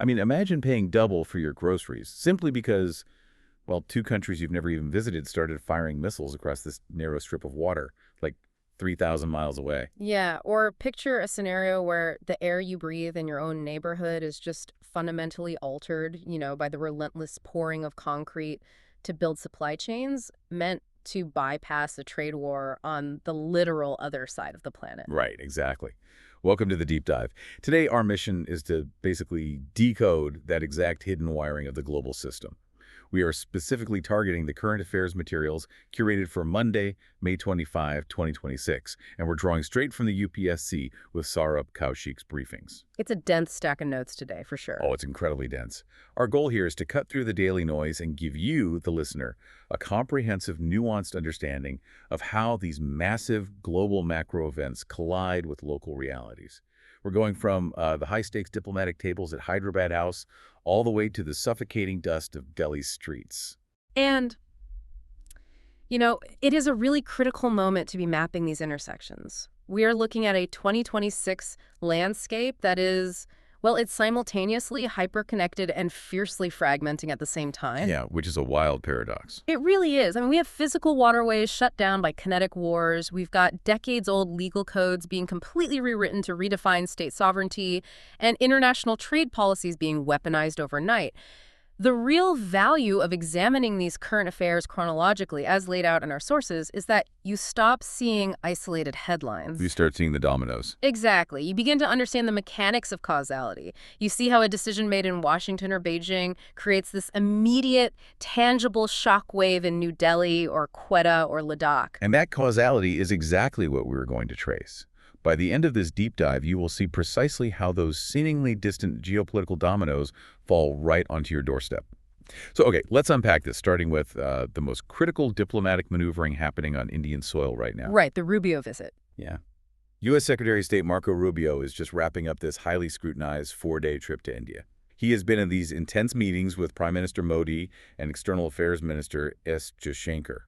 I mean, imagine paying double for your groceries simply because, well, two countries you've never even visited started firing missiles across this narrow strip of water, like 3,000 miles away. Yeah, or picture a scenario where the air you breathe in your own neighborhood is just fundamentally altered, by the relentless pouring of concrete to build supply chains meant to bypass a trade war on the literal other side of the planet. Right, exactly. Welcome to the deep dive. Today, our mission is to basically decode that exact hidden wiring of the global system. We are specifically targeting the current affairs materials curated for Monday, May 25, 2026, and we're drawing straight from the UPSC with Saurabh Kaushik's briefings. It's a dense stack of notes today, for sure. Oh, it's incredibly dense. Our goal here is to cut through the daily noise and give you, the listener, a comprehensive, nuanced understanding of how these massive global macro events collide with local realities. We're going from the high-stakes diplomatic tables at Hyderabad House all the way to the suffocating dust of Delhi's streets. And, it is a really critical moment to be mapping these intersections. We are looking at a 2026 landscape that is, well, it's simultaneously hyper-connected and fiercely fragmenting at the same time. Yeah, which is a wild paradox. It really is. I mean, we have physical waterways shut down by kinetic wars. We've got decades-old legal codes being completely rewritten to redefine state sovereignty, and international trade policies being weaponized overnight. The real value of examining these current affairs chronologically, as laid out in our sources, is that you stop seeing isolated headlines. You start seeing the dominoes. Exactly. You begin to understand the mechanics of causality. You see how a decision made in Washington or Beijing creates this immediate, tangible shockwave in New Delhi or Quetta or Ladakh. And that causality is exactly what we're going to trace. By the end of this deep dive, you will see precisely how those seemingly distant geopolitical dominoes fall right onto your doorstep. So, okay, let's unpack this, starting with the most critical diplomatic maneuvering happening on Indian soil right now. Right, the Rubio visit. Yeah. U.S. Secretary of State Marco Rubio is just wrapping up this highly scrutinized 4-day trip to India. He has been in these intense meetings with Prime Minister Modi and External Affairs Minister S. Jaishankar.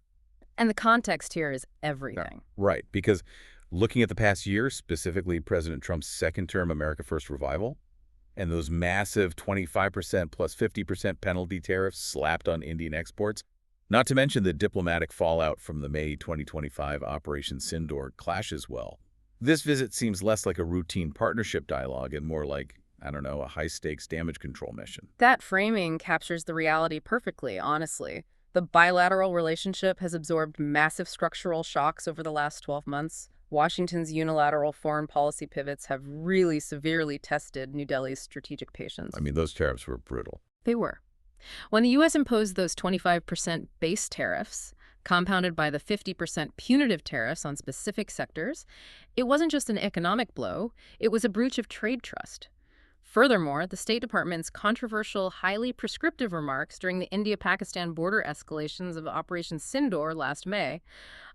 And the context here is everything. Right, because looking at the past year, specifically President Trump's second-term America First revival, and those massive 25% plus 50% penalty tariffs slapped on Indian exports, not to mention the diplomatic fallout from the May 2025 Operation Sindoor clash as well. This visit seems less like a routine partnership dialogue and more like, I don't know, a high-stakes damage control mission. That framing captures the reality perfectly, honestly. The bilateral relationship has absorbed massive structural shocks over the last 12 months. Washington's unilateral foreign policy pivots have really severely tested New Delhi's strategic patience. I mean, those tariffs were brutal. They were. When the U.S. imposed those 25% base tariffs, compounded by the 50% punitive tariffs on specific sectors, it wasn't just an economic blow, it was a breach of trade trust. Furthermore, the State Department's controversial, highly prescriptive remarks during the India-Pakistan border escalations of Operation Sindoor last May,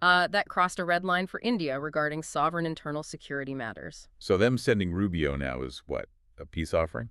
that crossed a red line for India regarding sovereign internal security matters. So them sending Rubio now is what, a peace offering?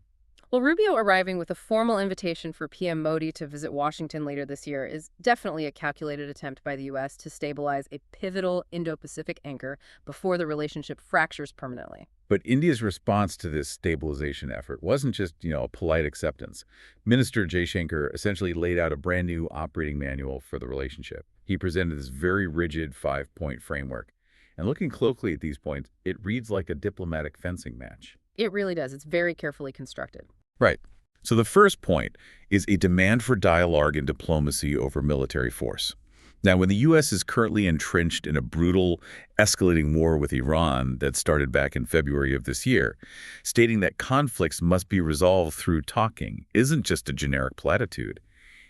Well, Rubio arriving with a formal invitation for PM Modi to visit Washington later this year is definitely a calculated attempt by the U.S. to stabilize a pivotal Indo-Pacific anchor before the relationship fractures permanently. But India's response to this stabilization effort wasn't just, a polite acceptance. Minister Jaishankar essentially laid out a brand new operating manual for the relationship. He presented this very rigid 5-point framework. And looking closely at these points, it reads like a diplomatic fencing match. It really does. It's very carefully constructed. Right. So the first point is a demand for dialogue and diplomacy over military force. Now, when the U.S. is currently entrenched in a brutal, escalating war with Iran that started back in February of this year, stating that conflicts must be resolved through talking isn't just a generic platitude.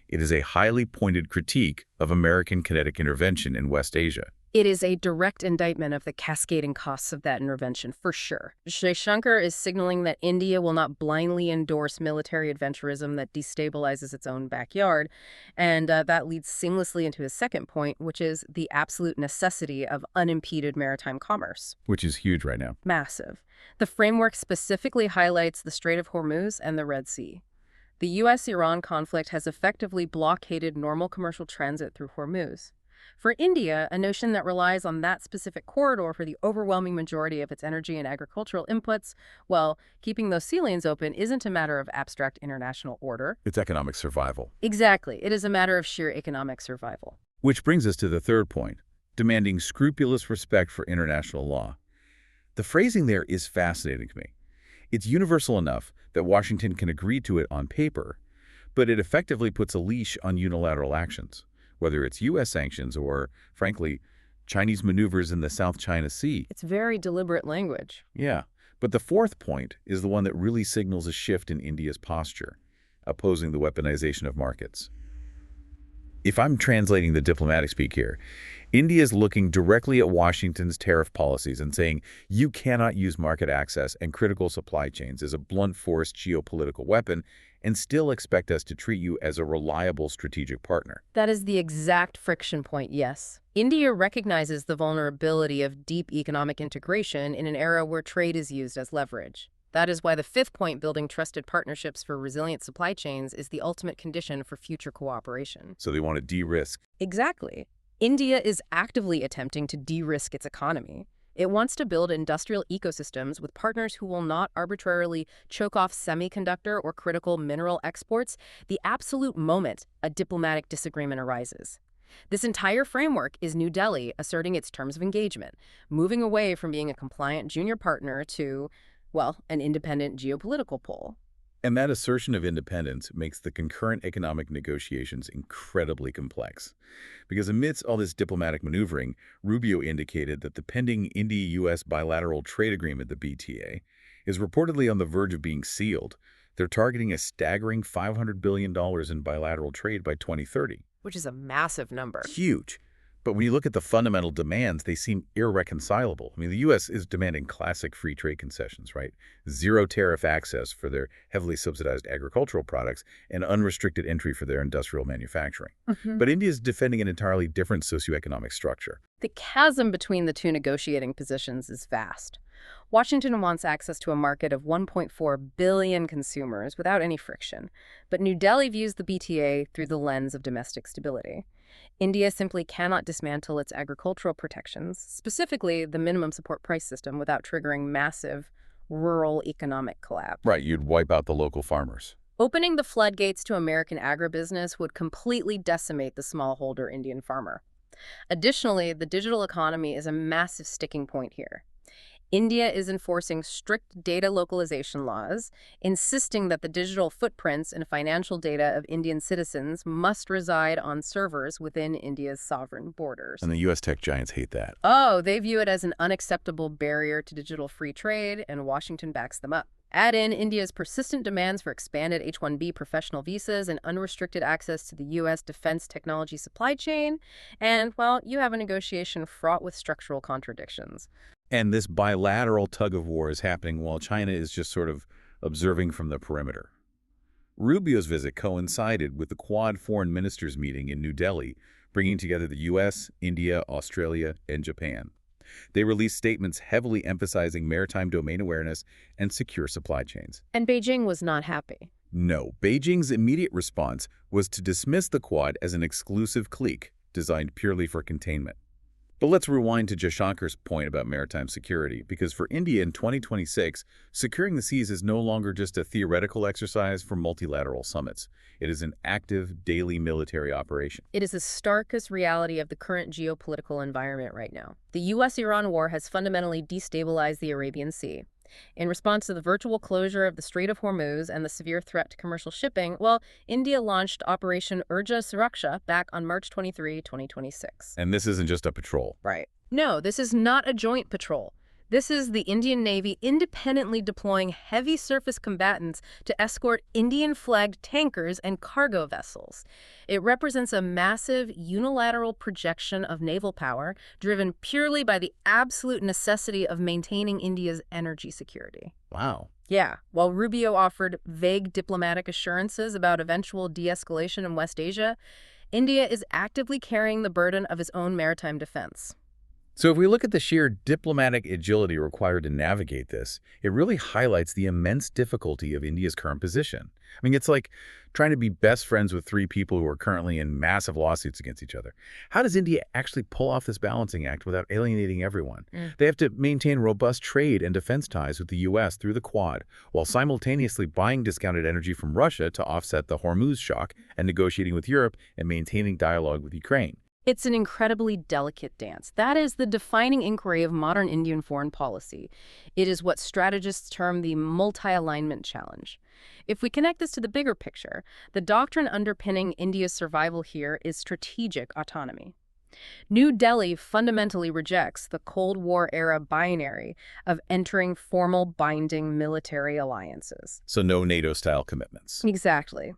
It is a highly pointed critique of American kinetic intervention in West Asia. It is a direct indictment of the cascading costs of that intervention, for sure. Jaishankar is signaling that India will not blindly endorse military adventurism that destabilizes its own backyard, and that leads seamlessly into his second point, which is the absolute necessity of unimpeded maritime commerce. Which is huge right now. Massive. The framework specifically highlights the Strait of Hormuz and the Red Sea. The U.S.-Iran conflict has effectively blockaded normal commercial transit through Hormuz. For India, a notion that relies on that specific corridor for the overwhelming majority of its energy and agricultural inputs, well, keeping those sea lanes open isn't a matter of abstract international order. It's economic survival. Exactly. It is a matter of sheer economic survival. Which brings us to the third point, demanding scrupulous respect for international law. The phrasing there is fascinating to me. It's universal enough that Washington can agree to it on paper, but it effectively puts a leash on unilateral actions, whether it's U.S. sanctions or, frankly, Chinese maneuvers in the South China Sea. It's very deliberate language. Yeah, but the fourth point is the one that really signals a shift in India's posture, opposing the weaponization of markets. If I'm translating the diplomatic speak here, India is looking directly at Washington's tariff policies and saying, you cannot use market access and critical supply chains as a blunt force geopolitical weapon and still expect us to treat you as a reliable strategic partner. That is the exact friction point, yes. India recognizes the vulnerability of deep economic integration in an era where trade is used as leverage. That is why the fifth point, building trusted partnerships for resilient supply chains, is the ultimate condition for future cooperation. So they want to de-risk. Exactly. India is actively attempting to de-risk its economy. It wants to build industrial ecosystems with partners who will not arbitrarily choke off semiconductor or critical mineral exports the absolute moment a diplomatic disagreement arises. This entire framework is New Delhi asserting its terms of engagement, moving away from being a compliant junior partner to, well, an independent geopolitical pole. And that assertion of independence makes the concurrent economic negotiations incredibly complex. Because amidst all this diplomatic maneuvering, Rubio indicated that the pending India-U.S. bilateral trade agreement, the BTA, is reportedly on the verge of being sealed. They're targeting a staggering $500 billion in bilateral trade by 2030. Which is a massive number. Huge. But when you look at the fundamental demands, they seem irreconcilable. I mean, the U.S. is demanding classic free trade concessions, right? Zero tariff access for their heavily subsidized agricultural products and unrestricted entry for their industrial manufacturing. But India is defending an entirely different socioeconomic structure. The chasm between the two negotiating positions is vast. Washington wants access to a market of 1.4 billion consumers without any friction, but New Delhi views the BTA through the lens of domestic stability. India simply cannot dismantle its agricultural protections, specifically the minimum support price system, without triggering massive rural economic collapse. Right, you'd wipe out the local farmers. Opening the floodgates to American agribusiness would completely decimate the smallholder Indian farmer. Additionally, the digital economy is a massive sticking point here. India is enforcing strict data localization laws, insisting that the digital footprints and financial data of Indian citizens must reside on servers within India's sovereign borders. And the U.S. tech giants hate that. Oh, they view it as an unacceptable barrier to digital free trade, and Washington backs them up. Add in India's persistent demands for expanded H-1B professional visas and unrestricted access to the U.S. defense technology supply chain, and, well, you have a negotiation fraught with structural contradictions. And this bilateral tug-of-war is happening while China is just sort of observing from the perimeter. Rubio's visit coincided with the Quad foreign ministers meeting in New Delhi, bringing together the U.S., India, Australia, and Japan. They released statements heavily emphasizing maritime domain awareness and secure supply chains. And Beijing was not happy. No, Beijing's immediate response was to dismiss the Quad as an exclusive clique designed purely for containment. But let's rewind to Jashankar's point about maritime security, because for India in 2026, securing the seas is no longer just a theoretical exercise for multilateral summits. It is an active, daily military operation. It is the starkest reality of the current geopolitical environment right now. The U.S.-Iran war has fundamentally destabilized the Arabian Sea. In response to the virtual closure of the Strait of Hormuz and the severe threat to commercial shipping, well, India launched Operation Urja Suraksha back on March 23, 2026. And this isn't just a patrol. Right. No, this is not a joint patrol. This is the Indian Navy independently deploying heavy surface combatants to escort Indian-flagged tankers and cargo vessels. It represents a massive unilateral projection of naval power driven purely by the absolute necessity of maintaining India's energy security. Wow. Yeah, while Rubio offered vague diplomatic assurances about eventual de-escalation in West Asia, India is actively carrying the burden of its own maritime defense. So if we look at the sheer diplomatic agility required to navigate this, it really highlights the immense difficulty of India's current position. I mean, it's like trying to be best friends with three people who are currently in massive lawsuits against each other. How does India actually pull off this balancing act without alienating everyone? They have to maintain robust trade and defense ties with the U.S. through the Quad, while simultaneously buying discounted energy from Russia to offset the Hormuz shock and negotiating with Europe and maintaining dialogue with Ukraine. It's an incredibly delicate dance. That is the defining inquiry of modern Indian foreign policy. It is what strategists term the multi-alignment challenge. If we connect this to the bigger picture, the doctrine underpinning India's survival here is strategic autonomy. New Delhi fundamentally rejects the Cold War-era binary of entering formal binding military alliances. So no NATO-style commitments. Exactly.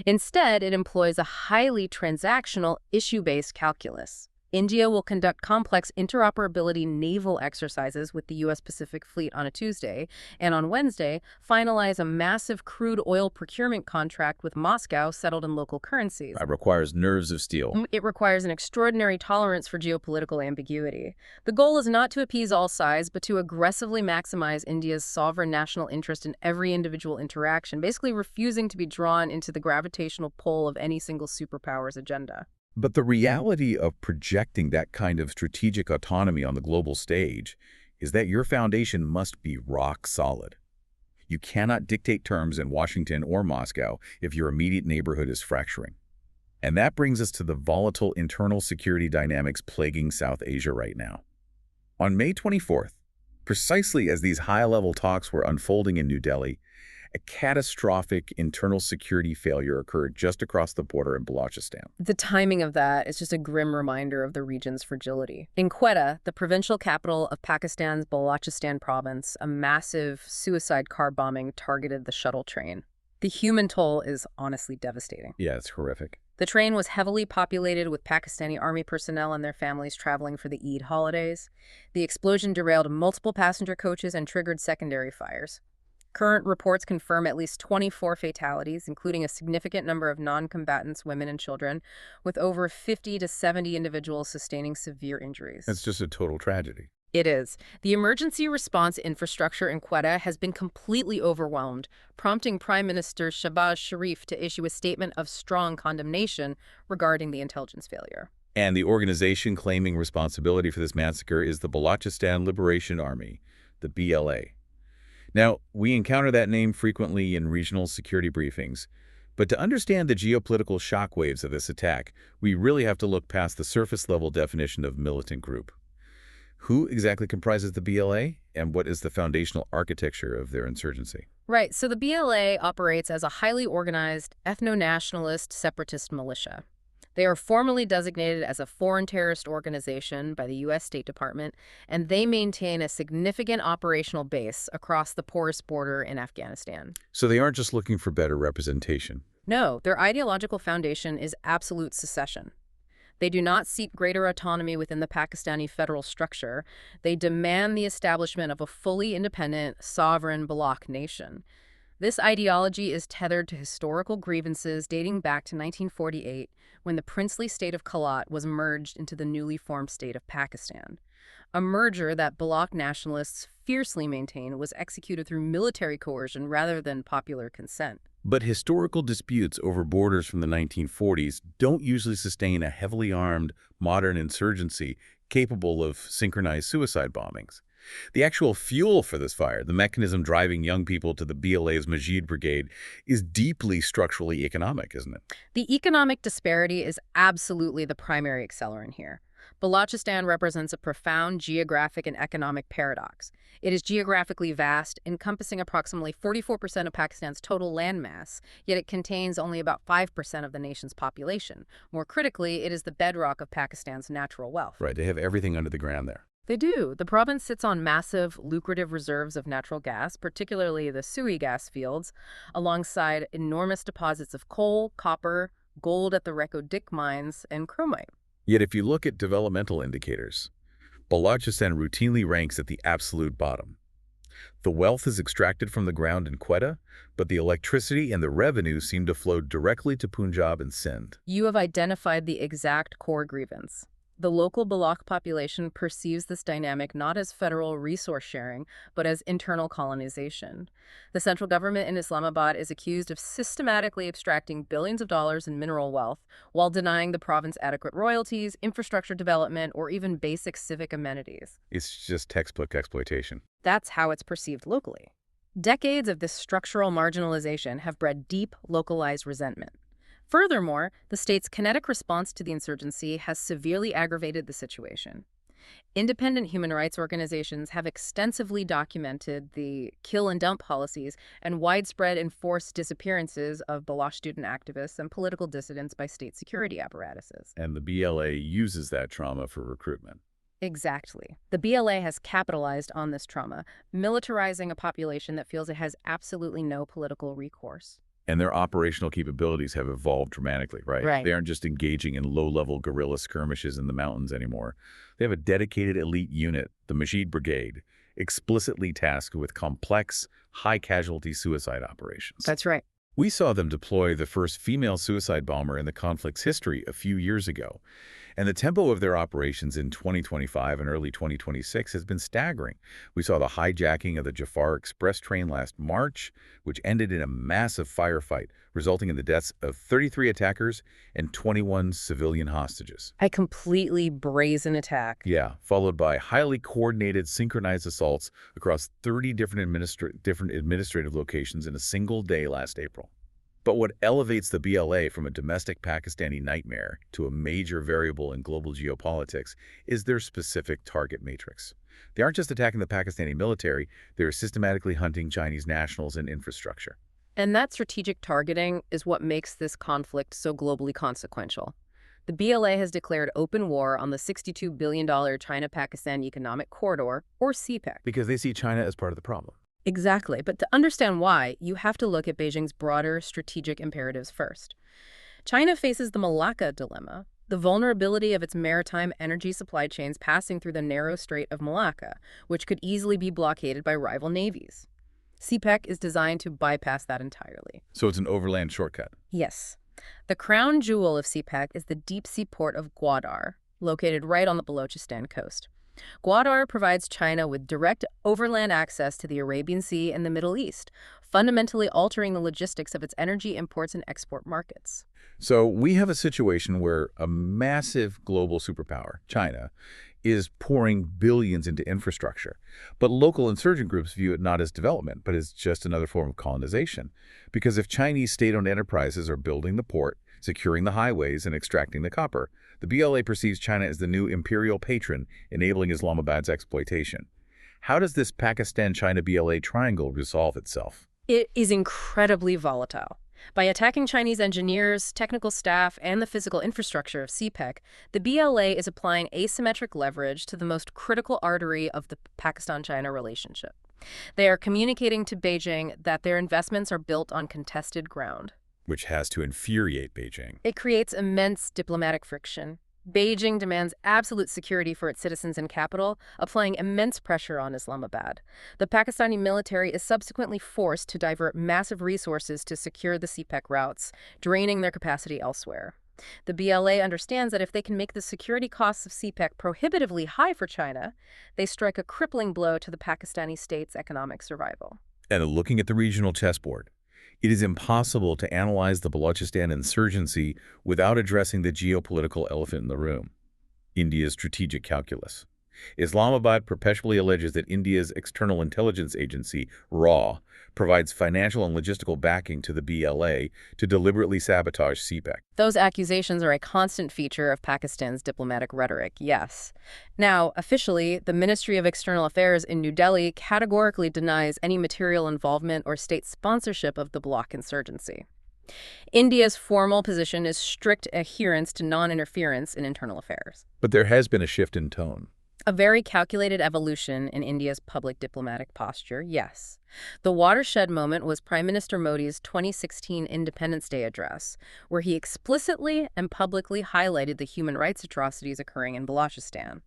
Instead, it employs a highly transactional, issue-based calculus. India will conduct complex interoperability naval exercises with the U.S. Pacific Fleet on a Tuesday, and on Wednesday, finalize a massive crude oil procurement contract with Moscow settled in local currencies. That requires nerves of steel. It requires an extraordinary tolerance for geopolitical ambiguity. The goal is not to appease all sides, but to aggressively maximize India's sovereign national interest in every individual interaction, basically refusing to be drawn into the gravitational pull of any single superpower's agenda. But the reality of projecting that kind of strategic autonomy on the global stage is that your foundation must be rock solid. You cannot dictate terms in Washington or Moscow if your immediate neighborhood is fracturing. And that brings us to the volatile internal security dynamics plaguing South Asia right now. On May 24th, precisely as these high-level talks were unfolding in New Delhi, a catastrophic internal security failure occurred just across the border in Balochistan. The timing of that is just a grim reminder of the region's fragility. In Quetta, the provincial capital of Pakistan's Balochistan province, a massive suicide car bombing targeted the shuttle train. The human toll is honestly devastating. Yeah, it's horrific. The train was heavily populated with Pakistani army personnel and their families traveling for the Eid holidays. The explosion derailed multiple passenger coaches and triggered secondary fires. Current reports confirm at least 24 fatalities, including a significant number of non-combatants, women and children, with over 50 to 70 individuals sustaining severe injuries. It's just a total tragedy. It is. The emergency response infrastructure in Quetta has been completely overwhelmed, prompting Prime Minister Shahbaz Sharif to issue a statement of strong condemnation regarding the intelligence failure. And the organization claiming responsibility for this massacre is the Balochistan Liberation Army, the BLA. Now, we encounter that name frequently in regional security briefings, but to understand the geopolitical shockwaves of this attack, we really have to look past the surface-level definition of militant group. Who exactly comprises the BLA, and what is the foundational architecture of their insurgency? Right, so the BLA operates as a highly organized, ethno-nationalist separatist militia. They are formally designated as a foreign terrorist organization by the U.S. State Department, and they maintain a significant operational base across the porous border in Afghanistan. So they aren't just looking for better representation. No, their ideological foundation is absolute secession. They do not seek greater autonomy within the Pakistani federal structure. They demand the establishment of a fully independent, sovereign Baloch nation. This ideology is tethered to historical grievances dating back to 1948, when the princely state of Kalat was merged into the newly formed state of Pakistan. A merger that Baloch nationalists fiercely maintain was executed through military coercion rather than popular consent. But historical disputes over borders from the 1940s don't usually sustain a heavily armed, modern insurgency capable of synchronized suicide bombings. The actual fuel for this fire, the mechanism driving young people to the BLA's Majid Brigade, is deeply structurally economic, isn't it? The economic disparity is absolutely the primary accelerant here. Balochistan represents a profound geographic and economic paradox. It is geographically vast, encompassing approximately 44% of Pakistan's total landmass, yet it contains only about 5% of the nation's population. More critically, it is the bedrock of Pakistan's natural wealth. Right, they have everything under the ground there. They do. The province sits on massive, lucrative reserves of natural gas, particularly the Sui gas fields, alongside enormous deposits of coal, copper, gold at the Reko Diq mines, and chromite. Yet if you look at developmental indicators, Balochistan routinely ranks at the absolute bottom. The wealth is extracted from the ground in Quetta, but the electricity and the revenue seem to flow directly to Punjab and Sindh. You have identified the exact core grievance. The local Balak population perceives this dynamic not as federal resource sharing, but as internal colonization. The central government in Islamabad is accused of systematically abstracting billions of dollars in mineral wealth while denying the province adequate royalties, infrastructure development, or even basic civic amenities. It's just textbook exploitation. That's how it's perceived locally. Decades of this structural marginalization have bred deep, localized resentment. Furthermore, the state's kinetic response to the insurgency has severely aggravated the situation. Independent human rights organizations have extensively documented the kill-and-dump policies and widespread enforced disappearances of Baloch student activists and political dissidents by state security apparatuses. And the BLA uses that trauma for recruitment. Exactly. The BLA has capitalized on this trauma, militarizing a population that feels it has absolutely no political recourse. And their operational capabilities have evolved dramatically, right? Right. They aren't just engaging in low-level guerrilla skirmishes in the mountains anymore. They have a dedicated elite unit, the Majid Brigade, explicitly tasked with complex, high-casualty suicide operations. That's right. We saw them deploy the first female suicide bomber in the conflict's history a few years ago. And the tempo of their operations in 2025 and early 2026 has been staggering. We saw the hijacking of the Jafar Express train last March, which ended in a massive firefight, resulting in the deaths of 33 attackers and 21 civilian hostages. A completely brazen attack. Yeah, followed by highly coordinated, synchronized assaults across 30 different administrative locations in a single day last April. But what elevates the BLA from a domestic Pakistani nightmare to a major variable in global geopolitics is their specific target matrix. They aren't just attacking the Pakistani military, they're systematically hunting Chinese nationals and infrastructure. And that strategic targeting is what makes this conflict so globally consequential. The BLA has declared open war on the $62 billion China-Pakistan Economic Corridor, or CPEC. Because they see China as part of the problem. Exactly, but to understand why, you have to look at Beijing's broader strategic imperatives first. China faces the Malacca dilemma, the vulnerability of its maritime energy supply chains passing through the narrow Strait of Malacca, which could easily be blockaded by rival navies. CPEC is designed to bypass that entirely. So it's an overland shortcut. Yes. The crown jewel of CPEC is the deep-sea port of Gwadar, located right on the Balochistan coast. Gwadar provides China with direct overland access to the Arabian Sea and the Middle East, fundamentally altering the logistics of its energy imports and export markets. So we have a situation where a massive global superpower, China, is pouring billions into infrastructure. But local insurgent groups view it not as development, but as just another form of colonization. Because if Chinese state-owned enterprises are building the port, securing the highways, and extracting the copper, the BLA perceives China as the new imperial patron, enabling Islamabad's exploitation. How does this Pakistan-China BLA triangle resolve itself? It is incredibly volatile. By attacking Chinese engineers, technical staff, and the physical infrastructure of CPEC, the BLA is applying asymmetric leverage to the most critical artery of the Pakistan-China relationship. They are communicating to Beijing that their investments are built on contested ground. Which has to infuriate Beijing. It creates immense diplomatic friction. Beijing demands absolute security for its citizens and capital, applying immense pressure on Islamabad. The Pakistani military is subsequently forced to divert massive resources to secure the CPEC routes, draining their capacity elsewhere. The BLA understands that if they can make the security costs of CPEC prohibitively high for China, they strike a crippling blow to the Pakistani state's economic survival. And looking at the regional chessboard, it is impossible to analyze the Balochistan insurgency without addressing the geopolitical elephant in the room, India's strategic calculus. Islamabad perpetually alleges that India's external intelligence agency, RAW, provides financial and logistical backing to the BLA to deliberately sabotage CPEC. Those accusations are a constant feature of Pakistan's diplomatic rhetoric, yes. Now, officially, the Ministry of External Affairs in New Delhi categorically denies any material involvement or state sponsorship of the Baloch insurgency. India's formal position is strict adherence to non-interference in internal affairs. But there has been a shift in tone. A very calculated evolution in India's public diplomatic posture, yes. The watershed moment was Prime Minister Modi's 2016 Independence Day address, where he explicitly and publicly highlighted the human rights atrocities occurring in Balochistan.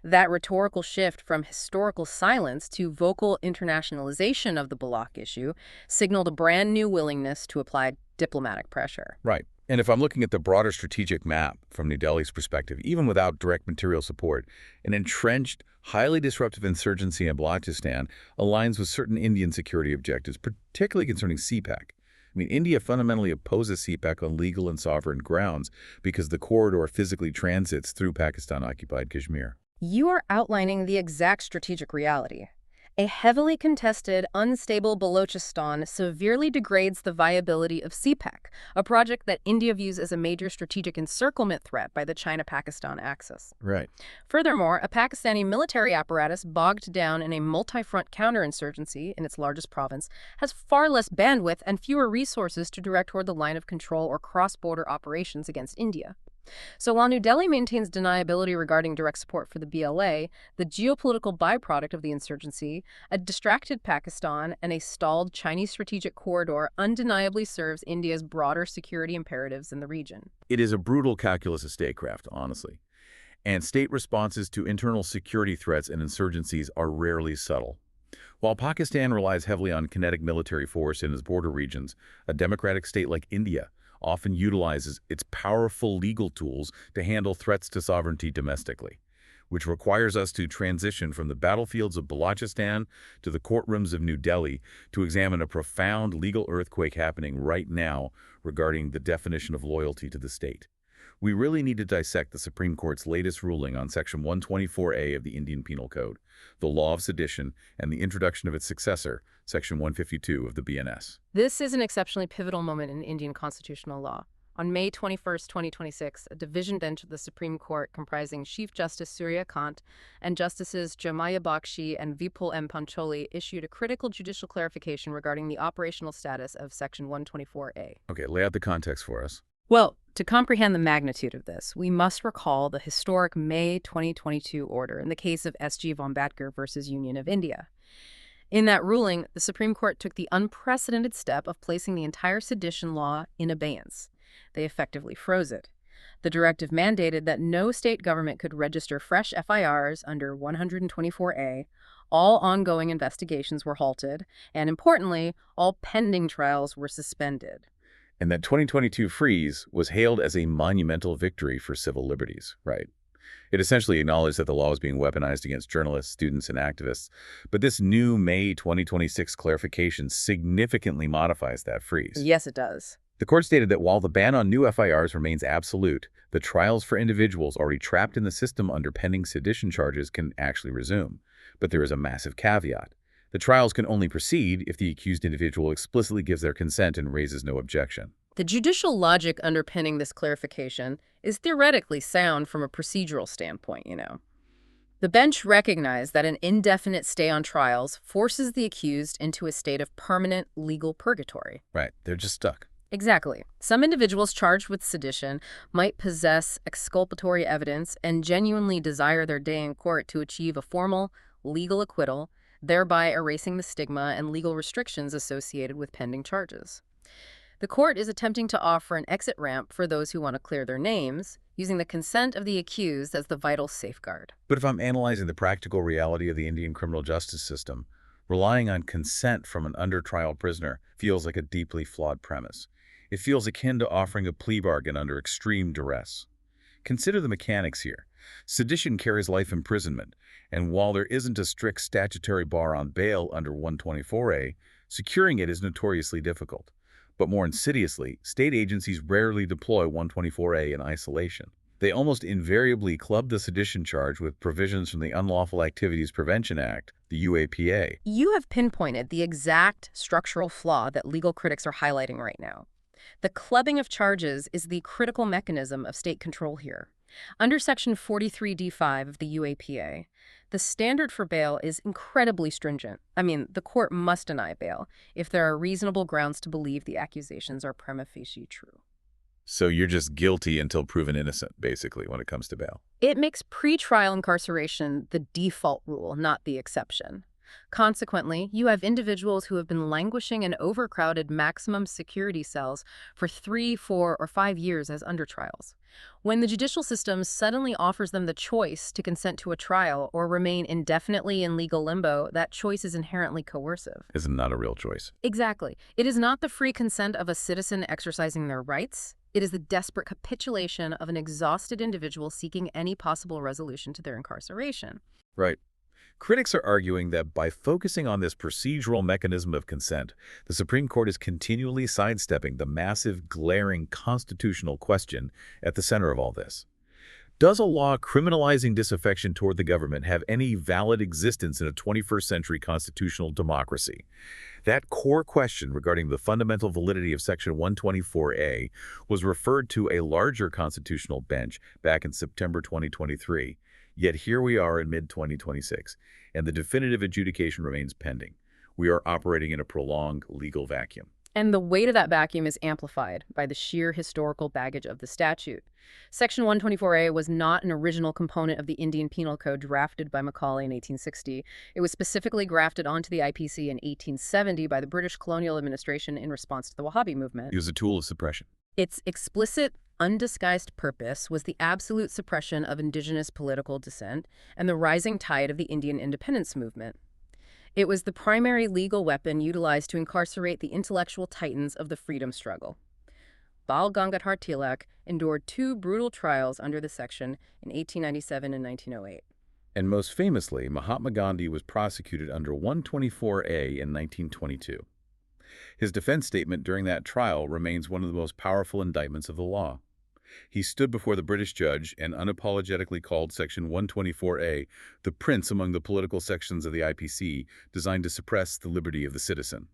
That rhetorical shift from historical silence to vocal internationalization of the Baloch issue signaled a brand new willingness to apply diplomatic pressure. Right. And if I'm looking at the broader strategic map from New Delhi's perspective, even without direct material support, an entrenched, highly disruptive insurgency in Balochistan aligns with certain Indian security objectives, particularly concerning CPEC. I mean, India fundamentally opposes CPEC on legal and sovereign grounds because the corridor physically transits through Pakistan-occupied Kashmir. You are outlining the exact strategic reality. A heavily contested, unstable Balochistan severely degrades the viability of CPEC, a project that India views as a major strategic encirclement threat by the China-Pakistan axis. Right. Furthermore, a Pakistani military apparatus bogged down in a multi-front counterinsurgency in its largest province has far less bandwidth and fewer resources to direct toward the line of control or cross-border operations against India. So while New Delhi maintains deniability regarding direct support for the BLA, the geopolitical byproduct of the insurgency, a distracted Pakistan, and a stalled Chinese strategic corridor undeniably serves India's broader security imperatives in the region. It is a brutal calculus of statecraft, honestly. And state responses to internal security threats and insurgencies are rarely subtle. While Pakistan relies heavily on kinetic military force in its border regions, a democratic state like India often utilizes its powerful legal tools to handle threats to sovereignty domestically, which requires us to transition from the battlefields of Balochistan to the courtrooms of New Delhi to examine a profound legal earthquake happening right now regarding the definition of loyalty to the state. We really need to dissect the Supreme Court's latest ruling on Section 124A of the Indian Penal Code, the law of sedition, and the introduction of its successor, Section 152 of the BNS. This is an exceptionally pivotal moment in Indian constitutional law. On May 21, 2026, a division bench of the Supreme Court comprising Chief Justice Surya Kant and Justices Jamaya Bakshi and Vipul M. Pancholi issued a critical judicial clarification regarding the operational status of Section 124A. Okay, lay out the context for us. Well, to comprehend the magnitude of this, we must recall the historic May 2022 order in the case of S.G. Vombadkar versus Union of India. In that ruling, the Supreme Court took the unprecedented step of placing the entire sedition law in abeyance. They effectively froze it. The directive mandated that no state government could register fresh FIRs under 124A, all ongoing investigations were halted, and importantly, all pending trials were suspended. And that 2022 freeze was hailed as a monumental victory for civil liberties, right? It essentially acknowledged that the law was being weaponized against journalists, students, and activists. But this new May 2026 clarification significantly modifies that freeze. Yes, it does. The court stated that while the ban on new FIRs remains absolute, the trials for individuals already trapped in the system under pending sedition charges can actually resume. But there is a massive caveat. The trials can only proceed if the accused individual explicitly gives their consent and raises no objection. The judicial logic underpinning this clarification is theoretically sound from a procedural standpoint, The bench recognized that an indefinite stay on trials forces the accused into a state of permanent legal purgatory. Right, they're just stuck. Exactly. Some individuals charged with sedition might possess exculpatory evidence and genuinely desire their day in court to achieve a formal legal acquittal, thereby erasing the stigma and legal restrictions associated with pending charges. The court is attempting to offer an exit ramp for those who want to clear their names, using the consent of the accused as the vital safeguard. But if I'm analyzing the practical reality of the Indian criminal justice system, relying on consent from an under-trial prisoner feels like a deeply flawed premise. It feels akin to offering a plea bargain under extreme duress. Consider the mechanics here. Sedition carries life imprisonment, and while there isn't a strict statutory bar on bail under 124A, securing it is notoriously difficult. But more insidiously, state agencies rarely deploy 124A in isolation. They almost invariably club the sedition charge with provisions from the Unlawful Activities Prevention Act, the UAPA. You have pinpointed the exact structural flaw that legal critics are highlighting right now. The clubbing of charges is the critical mechanism of state control here. Under Section 43D5 of the UAPA, the standard for bail is incredibly stringent. The court must deny bail if there are reasonable grounds to believe the accusations are prima facie true. So you're just guilty until proven innocent, basically, when it comes to bail. It makes pretrial incarceration the default rule, not the exception. Consequently, you have individuals who have been languishing in overcrowded maximum security cells for 3, 4, or 5 years as undertrials. When the judicial system suddenly offers them the choice to consent to a trial or remain indefinitely in legal limbo, that choice is inherently coercive. It's not a real choice. Exactly. It is not the free consent of a citizen exercising their rights. It is the desperate capitulation of an exhausted individual seeking any possible resolution to their incarceration. Right. Critics are arguing that by focusing on this procedural mechanism of consent, the Supreme Court is continually sidestepping the massive, glaring constitutional question at the center of all this. Does a law criminalizing disaffection toward the government have any valid existence in a 21st century constitutional democracy? That core question regarding the fundamental validity of Section 124A was referred to a larger constitutional bench back in September 2023. Yet here we are in mid-2026, and the definitive adjudication remains pending. We are operating in a prolonged legal vacuum. And the weight of that vacuum is amplified by the sheer historical baggage of the statute. Section 124A was not an original component of the Indian Penal Code drafted by Macaulay in 1860. It was specifically grafted onto the IPC in 1870 by the British colonial administration in response to the Wahhabi movement. It was a tool of suppression. Its explicit, undisguised purpose was the absolute suppression of indigenous political dissent and the rising tide of the Indian independence movement. It was the primary legal weapon utilized to incarcerate the intellectual titans of the freedom struggle. Bal Gangadhar Tilak endured 2 brutal trials under the section in 1897 and 1908. And most famously, Mahatma Gandhi was prosecuted under 124A in 1922. His defense statement during that trial remains one of the most powerful indictments of the law. He stood before the British judge and unapologetically called Section 124A the prince among the political sections of the IPC designed to suppress the liberty of the citizen.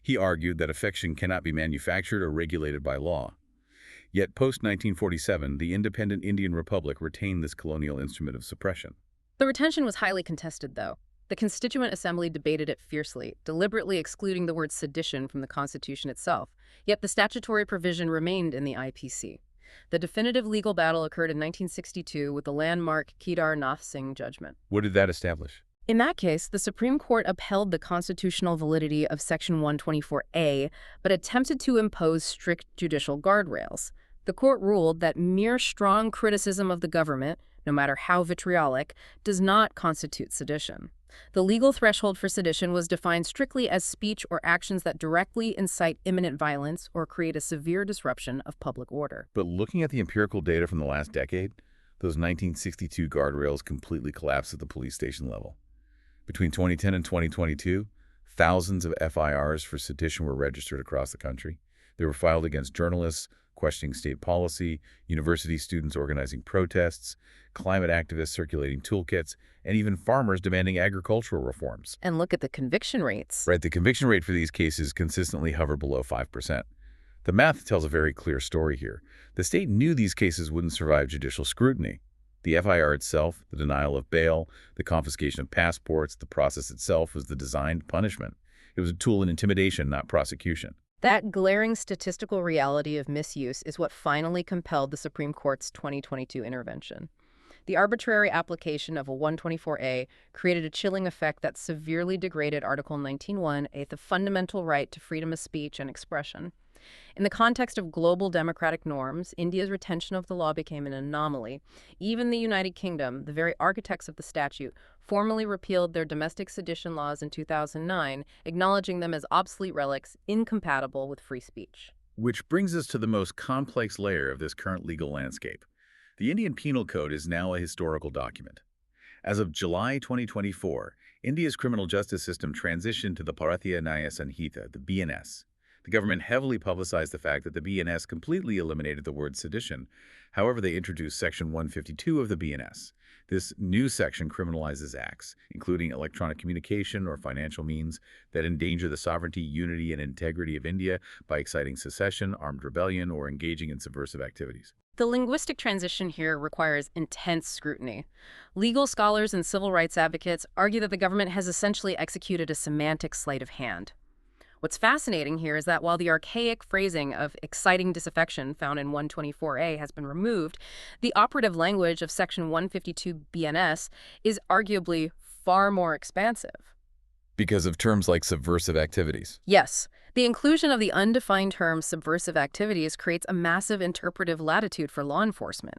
He argued that affection cannot be manufactured or regulated by law. Yet post-1947, the independent Indian Republic retained this colonial instrument of suppression. The retention was highly contested, though. The Constituent Assembly debated it fiercely, deliberately excluding the word sedition from the Constitution itself. Yet the statutory provision remained in the IPC. The definitive legal battle occurred in 1962 with the landmark Kedar Nath Singh judgment. What did that establish? In that case, the Supreme Court upheld the constitutional validity of Section 124A, but attempted to impose strict judicial guardrails. The court ruled that mere strong criticism of the government, no matter how vitriolic, does not constitute sedition. The legal threshold for sedition was defined strictly as speech or actions that directly incite imminent violence or create a severe disruption of public order. But looking at the empirical data from the last decade, those 1962 guardrails completely collapsed at the police station level. Between 2010 and 2022, thousands of FIRs for sedition were registered across the country. They were filed against journalists, questioning state policy, university students organizing protests, climate activists circulating toolkits, and even farmers demanding agricultural reforms. And look at the conviction rates. Right, the conviction rate for these cases consistently hovered below 5%. The math tells a very clear story here. The state knew these cases wouldn't survive judicial scrutiny. The FIR itself, the denial of bail, the confiscation of passports, the process itself was the designed punishment. It was a tool in intimidation, not prosecution. That glaring statistical reality of misuse is what finally compelled the Supreme Court's 2022 intervention. The arbitrary application of a 124A created a chilling effect that severely degraded Article 19(1), the fundamental right to freedom of speech and expression. In the context of global democratic norms, India's retention of the law became an anomaly. Even the United Kingdom, the very architects of the statute, formally repealed their domestic sedition laws in 2009, acknowledging them as obsolete relics incompatible with free speech. Which brings us to the most complex layer of this current legal landscape. The Indian Penal Code is now a historical document. As of July 2024, India's criminal justice system transitioned to the Bharatiya Nyaya Sanhita, the BNS. The government heavily publicized the fact that the BNS completely eliminated the word sedition. However, they introduced Section 152 of the BNS. This new section criminalizes acts, including electronic communication or financial means, that endanger the sovereignty, unity, and integrity of India by exciting secession, armed rebellion, or engaging in subversive activities. The linguistic transition here requires intense scrutiny. Legal scholars and civil rights advocates argue that the government has essentially executed a semantic sleight of hand. What's fascinating here is that while the archaic phrasing of exciting disaffection found in 124A has been removed, the operative language of Section 152 BNS is arguably far more expansive. Because of terms like subversive activities. Yes, The inclusion of the undefined term subversive activities creates a massive interpretive latitude for law enforcement.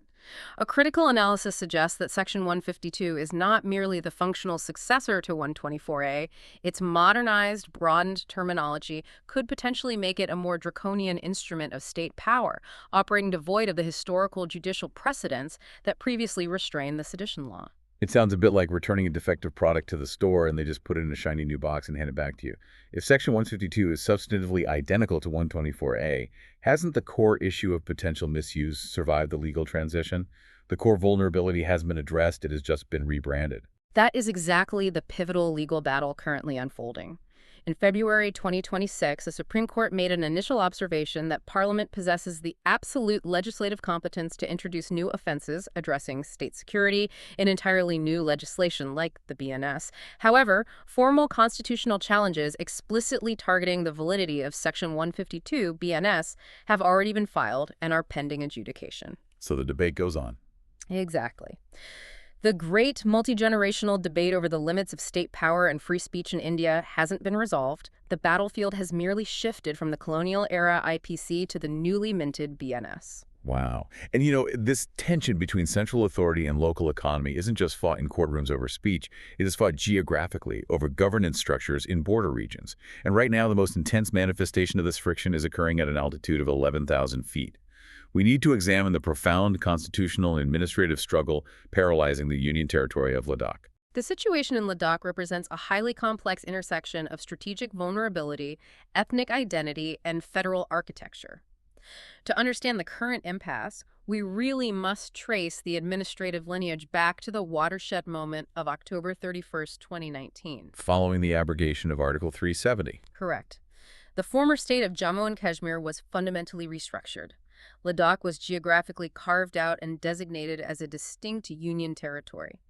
A critical analysis suggests that Section 152 is not merely the functional successor to 124A, its modernized, broadened terminology could potentially make it a more draconian instrument of state power, operating devoid of the historical judicial precedents that previously restrained the sedition law. It sounds a bit like returning a defective product to the store and they just put it in a shiny new box and hand it back to you. If Section 152 is substantively identical to 124A, hasn't the core issue of potential misuse survived the legal transition? The core vulnerability hasn't been addressed, it has just been rebranded. That is exactly the pivotal legal battle currently unfolding. In February 2026, the Supreme Court made an initial observation that Parliament possesses the absolute legislative competence to introduce new offenses addressing state security in entirely new legislation like the BNS. However, formal constitutional challenges explicitly targeting the validity of Section 152 BNS have already been filed and are pending adjudication. So the debate goes on. Exactly. The great multi-generational debate over the limits of state power and free speech in India hasn't been resolved. The battlefield has merely shifted from the colonial-era IPC to the newly minted BNS. Wow. And this tension between central authority and local economy isn't just fought in courtrooms over speech, it is fought geographically over governance structures in border regions. And right now, the most intense manifestation of this friction is occurring at an altitude of 11,000 feet. We need to examine the profound constitutional and administrative struggle paralyzing the Union territory of Ladakh. The situation in Ladakh represents a highly complex intersection of strategic vulnerability, ethnic identity, and federal architecture. To understand the current impasse, we really must trace the administrative lineage back to the watershed moment of October 31st, 2019. Following the abrogation of Article 370. Correct. The former state of Jammu and Kashmir was fundamentally restructured. Ladakh was geographically carved out and designated as a distinct Union territory.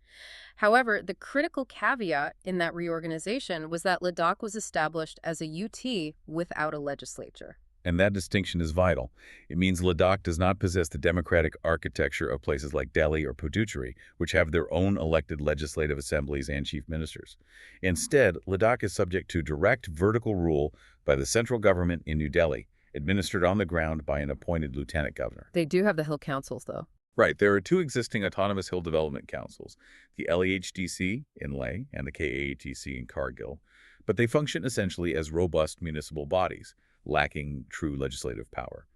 However, the critical caveat in that reorganization was that Ladakh was established as a UT without a legislature. And that distinction is vital. It means Ladakh does not possess the democratic architecture of places like Delhi or Puducherry, which have their own elected legislative assemblies and chief ministers. Instead, Ladakh is subject to direct vertical rule by the central government in New Delhi, administered on the ground by an appointed lieutenant governor. They do have the hill councils, though. Right. There are two existing autonomous hill development councils, the LEHDC in Leh and the KAATC in Kargil, but they function essentially as robust municipal bodies, lacking true legislative power.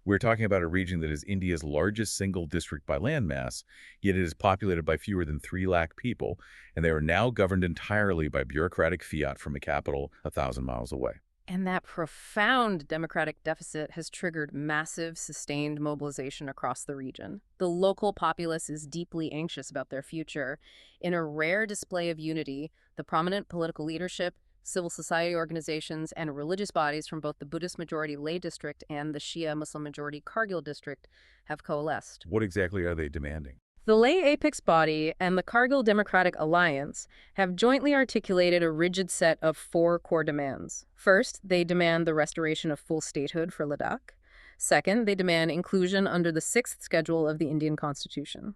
We're talking about a region that is India's largest single district by landmass, yet it is populated by fewer than 3 lakh people, and they are now governed entirely by bureaucratic fiat from a capital 1,000 miles away. And that profound democratic deficit has triggered massive, sustained mobilization across the region. The local populace is deeply anxious about their future. In a rare display of unity, the prominent political leadership, civil society organizations, and religious bodies from both the Buddhist-majority Leh district and the Shia Muslim-majority Kargil district have coalesced. What exactly are they demanding? The Leh Apex Body and the Kargil Democratic Alliance have jointly articulated a rigid set of 4 core demands. First, they demand the restoration of full statehood for Ladakh. Second, they demand inclusion under the 6th schedule of the Indian Constitution.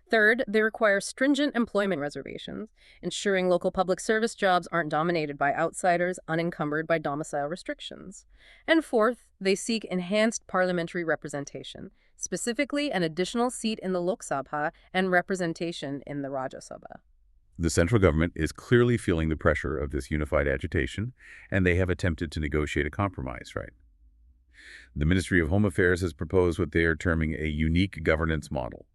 Third, they require stringent employment reservations, ensuring local public service jobs aren't dominated by outsiders unencumbered by domicile restrictions. And fourth, they seek enhanced parliamentary representation, specifically an additional seat in the Lok Sabha and representation in the Rajya Sabha. The central government is clearly feeling the pressure of this unified agitation, and they have attempted to negotiate a compromise, right? The Ministry of Home Affairs has proposed what they are terming a unique governance model.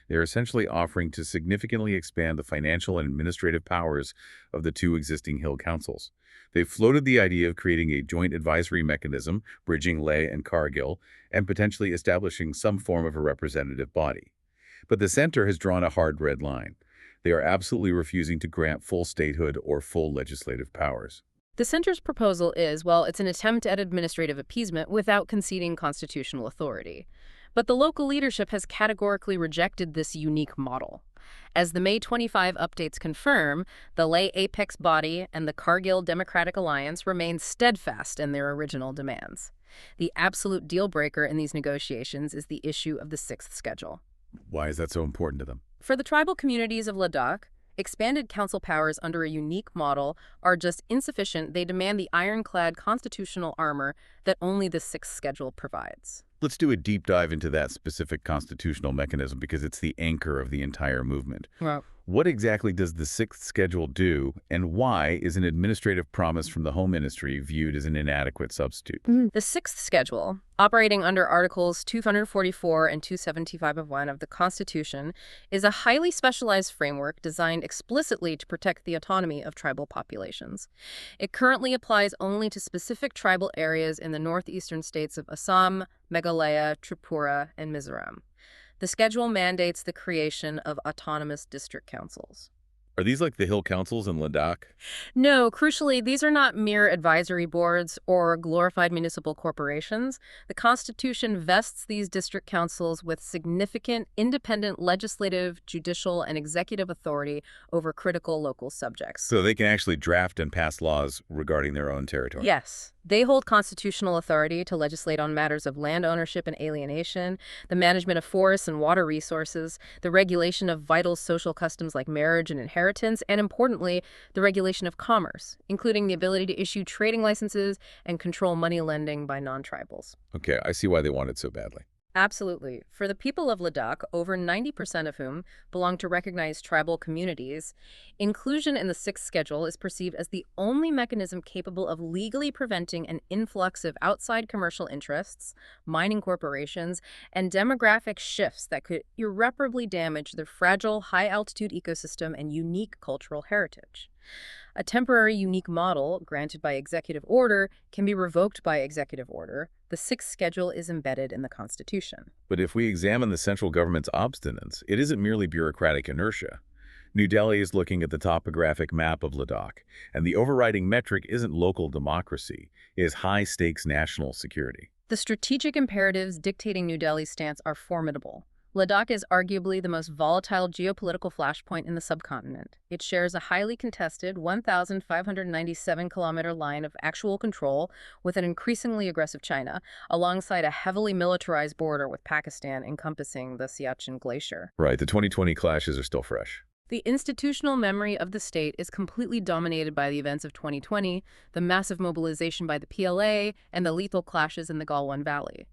They are essentially offering to significantly expand the financial and administrative powers of the 2 existing Hill councils. They've floated the idea of creating a joint advisory mechanism, bridging Leh and Kargil, and potentially establishing some form of a representative body. But the center has drawn a hard red line. They are absolutely refusing to grant full statehood or full legislative powers. The center's proposal is, well, it's an attempt at administrative appeasement without conceding constitutional authority. But the local leadership has categorically rejected this unique model. As the May 25 updates confirm, the Leh Apex Body and the Kargil Democratic Alliance remain steadfast in their original demands. The absolute deal-breaker in these negotiations is the issue of the 6th schedule. Why is that so important to them? For the tribal communities of Ladakh, Expanded council powers under a unique model are just insufficient. They demand the ironclad constitutional armor that only the Sixth Schedule provides. Let's do a deep dive into that specific constitutional mechanism because it's the anchor of the entire movement. Well, What exactly does the Sixth Schedule do, and why is an administrative promise from the Home Ministry viewed as an inadequate substitute? the Sixth Schedule, operating under Articles 244 and 275 of 1 of the Constitution, is a highly specialized framework designed explicitly to protect the autonomy of tribal populations. It currently applies only to specific tribal areas in the northeastern states of Assam, Meghalaya, Tripura, and Mizoram. The schedule mandates the creation of autonomous district councils. Are these like the Hill Councils in Ladakh? No, crucially, these are not mere advisory boards or glorified municipal corporations. The Constitution vests these district councils with significant independent legislative, judicial, and executive authority over critical local subjects. So they can actually draft and pass laws regarding their own territory. Yes. They hold constitutional authority to legislate on matters of land ownership and alienation, the management of forests and water resources, the regulation of vital social customs like marriage and inheritance, and importantly, the regulation of commerce, including the ability to issue trading licenses and control money lending by non-tribals. Okay, I see why they want it so badly. Absolutely. For the people of Ladakh, over 90% of whom belong to recognized tribal communities, inclusion in the Sixth Schedule is perceived as the only mechanism capable of legally preventing an influx of outside commercial interests, mining corporations, and demographic shifts that could irreparably damage their fragile, high-altitude ecosystem and unique cultural heritage. A temporary unique model, granted by executive order, can be revoked by executive order. The Sixth Schedule is embedded in the Constitution. But if we examine the central government's obstinance, it isn't merely bureaucratic inertia. New Delhi is looking at the topographic map of Ladakh, and the overriding metric isn't local democracy, it is high-stakes national security. The strategic imperatives dictating New Delhi's stance are formidable. Ladakh is arguably the most volatile geopolitical flashpoint in the subcontinent. It shares a highly contested 1,597-kilometer line of actual control with an increasingly aggressive China, alongside a heavily militarized border with Pakistan encompassing the Siachen Glacier. Right, the 2020 clashes are still fresh. The institutional memory of the state is completely dominated by the events of 2020, the massive mobilization by the PLA, and the lethal clashes in the Galwan Valley.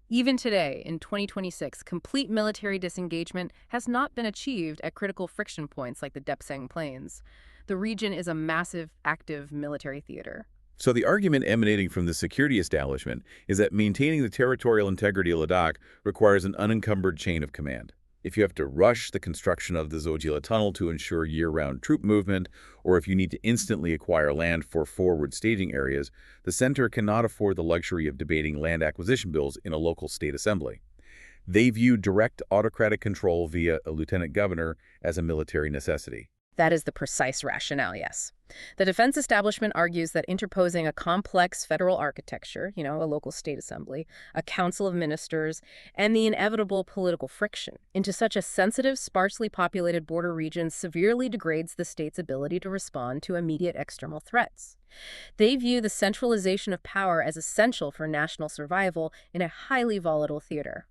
Even today, in 2026, complete military disengagement has not been achieved at critical friction points like the Depsang Plains. The region is a massive, active military theater. So the argument emanating from the security establishment is that maintaining the territorial integrity of Ladakh requires an unencumbered chain of command. If you have to rush the construction of the Zojila Tunnel to ensure year-round troop movement, or if you need to instantly acquire land for forward staging areas, the center cannot afford the luxury of debating land acquisition bills in a local state assembly. They view direct autocratic control via a lieutenant governor as a military necessity. That is the precise rationale, yes. The defense establishment argues that interposing a complex federal architecture, a local state assembly, a council of ministers, and the inevitable political friction into such a sensitive, sparsely populated border region severely degrades the state's ability to respond to immediate external threats. They view the centralization of power as essential for national survival in a highly volatile theater.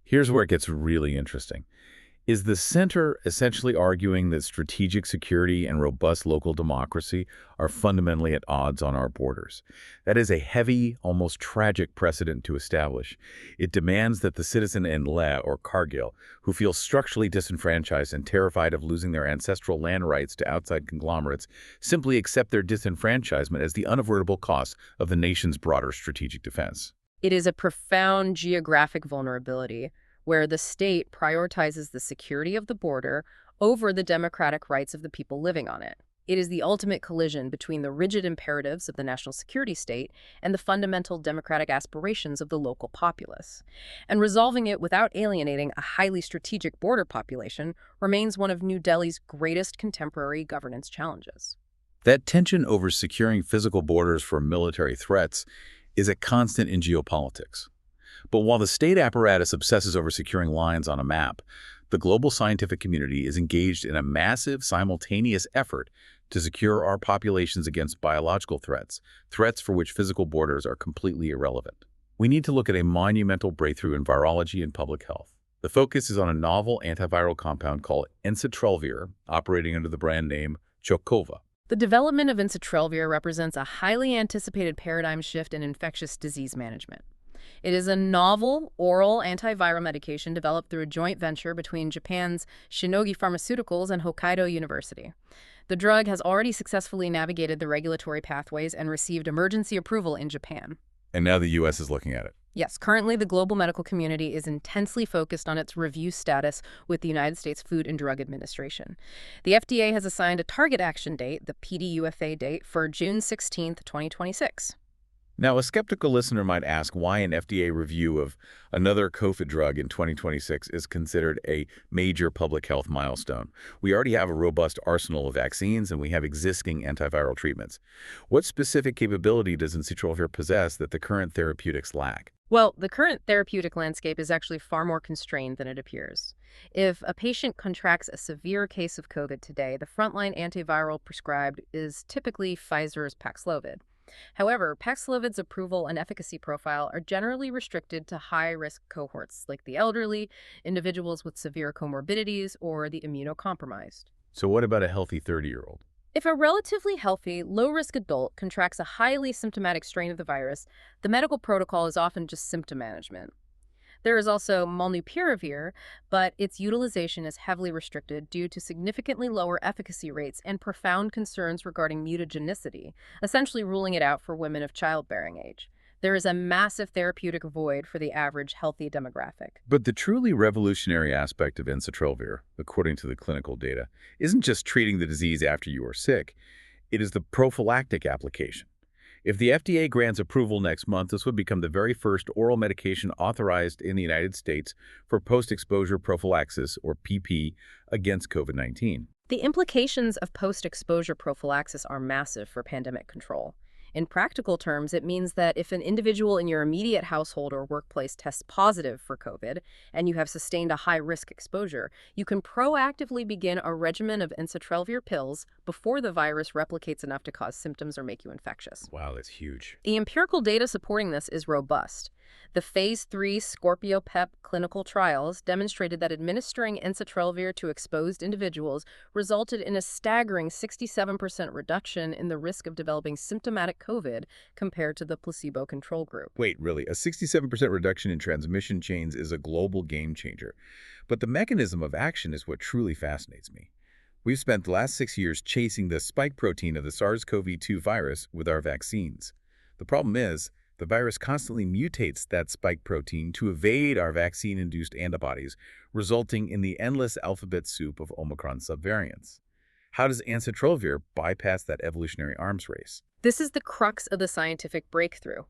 Here's where it gets really interesting. Is the center essentially arguing that strategic security and robust local democracy are fundamentally at odds on our borders? That is a heavy, almost tragic precedent to establish. It demands that the citizen in Leh or Kargil, who feel structurally disenfranchised and terrified of losing their ancestral land rights to outside conglomerates, simply accept their disenfranchisement as the unavoidable cost of the nation's broader strategic defense. It is a profound geographic vulnerability where the state prioritizes the security of the border over the democratic rights of the people living on it. It is the ultimate collision between the rigid imperatives of the national security state and the fundamental democratic aspirations of the local populace. And resolving it without alienating a highly strategic border population remains one of New Delhi's greatest contemporary governance challenges. That tension over securing physical borders for military threats is a constant in geopolitics. But while the state apparatus obsesses over securing lines on a map, the global scientific community is engaged in a massive, simultaneous effort to secure our populations against biological threats, threats for which physical borders are completely irrelevant. We need to look at a monumental breakthrough in virology and public health. The focus is on a novel antiviral compound called ensitrelvir, operating under the brand name Chocova. The development of ensitrelvir represents a highly anticipated paradigm shift in infectious disease management. It is a novel oral antiviral medication developed through a joint venture between Japan's Shionogi Pharmaceuticals and Hokkaido University. The drug has already successfully navigated the regulatory pathways and received emergency approval in Japan. And now the U.S. is looking at it. Yes, currently the global medical community is intensely focused on its review status with the United States Food and Drug Administration. The FDA has assigned a target action date, the PDUFA date, for June 16, 2026. Now, a skeptical listener might ask why an FDA review of another COVID drug in 2026 is considered a major public health milestone. We already have a robust arsenal of vaccines, and we have existing antiviral treatments. What specific capability does ensitrelvir possess that the current therapeutics lack? Well, the current therapeutic landscape is actually far more constrained than it appears. If a patient contracts a severe case of COVID today, the frontline antiviral prescribed is typically Pfizer's Paxlovid. However, Paxlovid's approval and efficacy profile are generally restricted to high-risk cohorts like the elderly, individuals with severe comorbidities, or the immunocompromised. So what about a healthy 30-year-old? If a relatively healthy, low-risk adult contracts a highly symptomatic strain of the virus, the medical protocol is often just symptom management. There is also molnupiravir, but its utilization is heavily restricted due to significantly lower efficacy rates and profound concerns regarding mutagenicity, essentially ruling it out for women of childbearing age. There is a massive therapeutic void for the average healthy demographic. But the truly revolutionary aspect of ensitrelvir, according to the clinical data, isn't just treating the disease after you are sick. It is the prophylactic application. If the FDA grants approval next month, this would become the very first oral medication authorized in the United States for post-exposure prophylaxis, or PP, against COVID-19. The implications of post-exposure prophylaxis are massive for pandemic control. In practical terms, it means that if an individual in your immediate household or workplace tests positive for COVID and you have sustained a high-risk exposure, you can proactively begin a regimen of ensitrelvir pills before the virus replicates enough to cause symptoms or make you infectious. Wow, that's huge. The empirical data supporting this is robust. The Phase 3 Scorpio-PEP clinical trials demonstrated that administering ensitrelvir to exposed individuals resulted in a staggering 67% reduction in the risk of developing symptomatic COVID compared to the placebo control group. Wait, really? A 67% reduction in transmission chains is a global game changer. But the mechanism of action is what truly fascinates me. We've spent the last 6 years chasing the spike protein of the SARS-CoV-2 virus with our vaccines. The problem is, the virus constantly mutates that spike protein to evade our vaccine-induced antibodies, resulting in the endless alphabet soup of Omicron subvariants. How does ensitrelvir bypass that evolutionary arms race? This is the crux of the scientific breakthrough.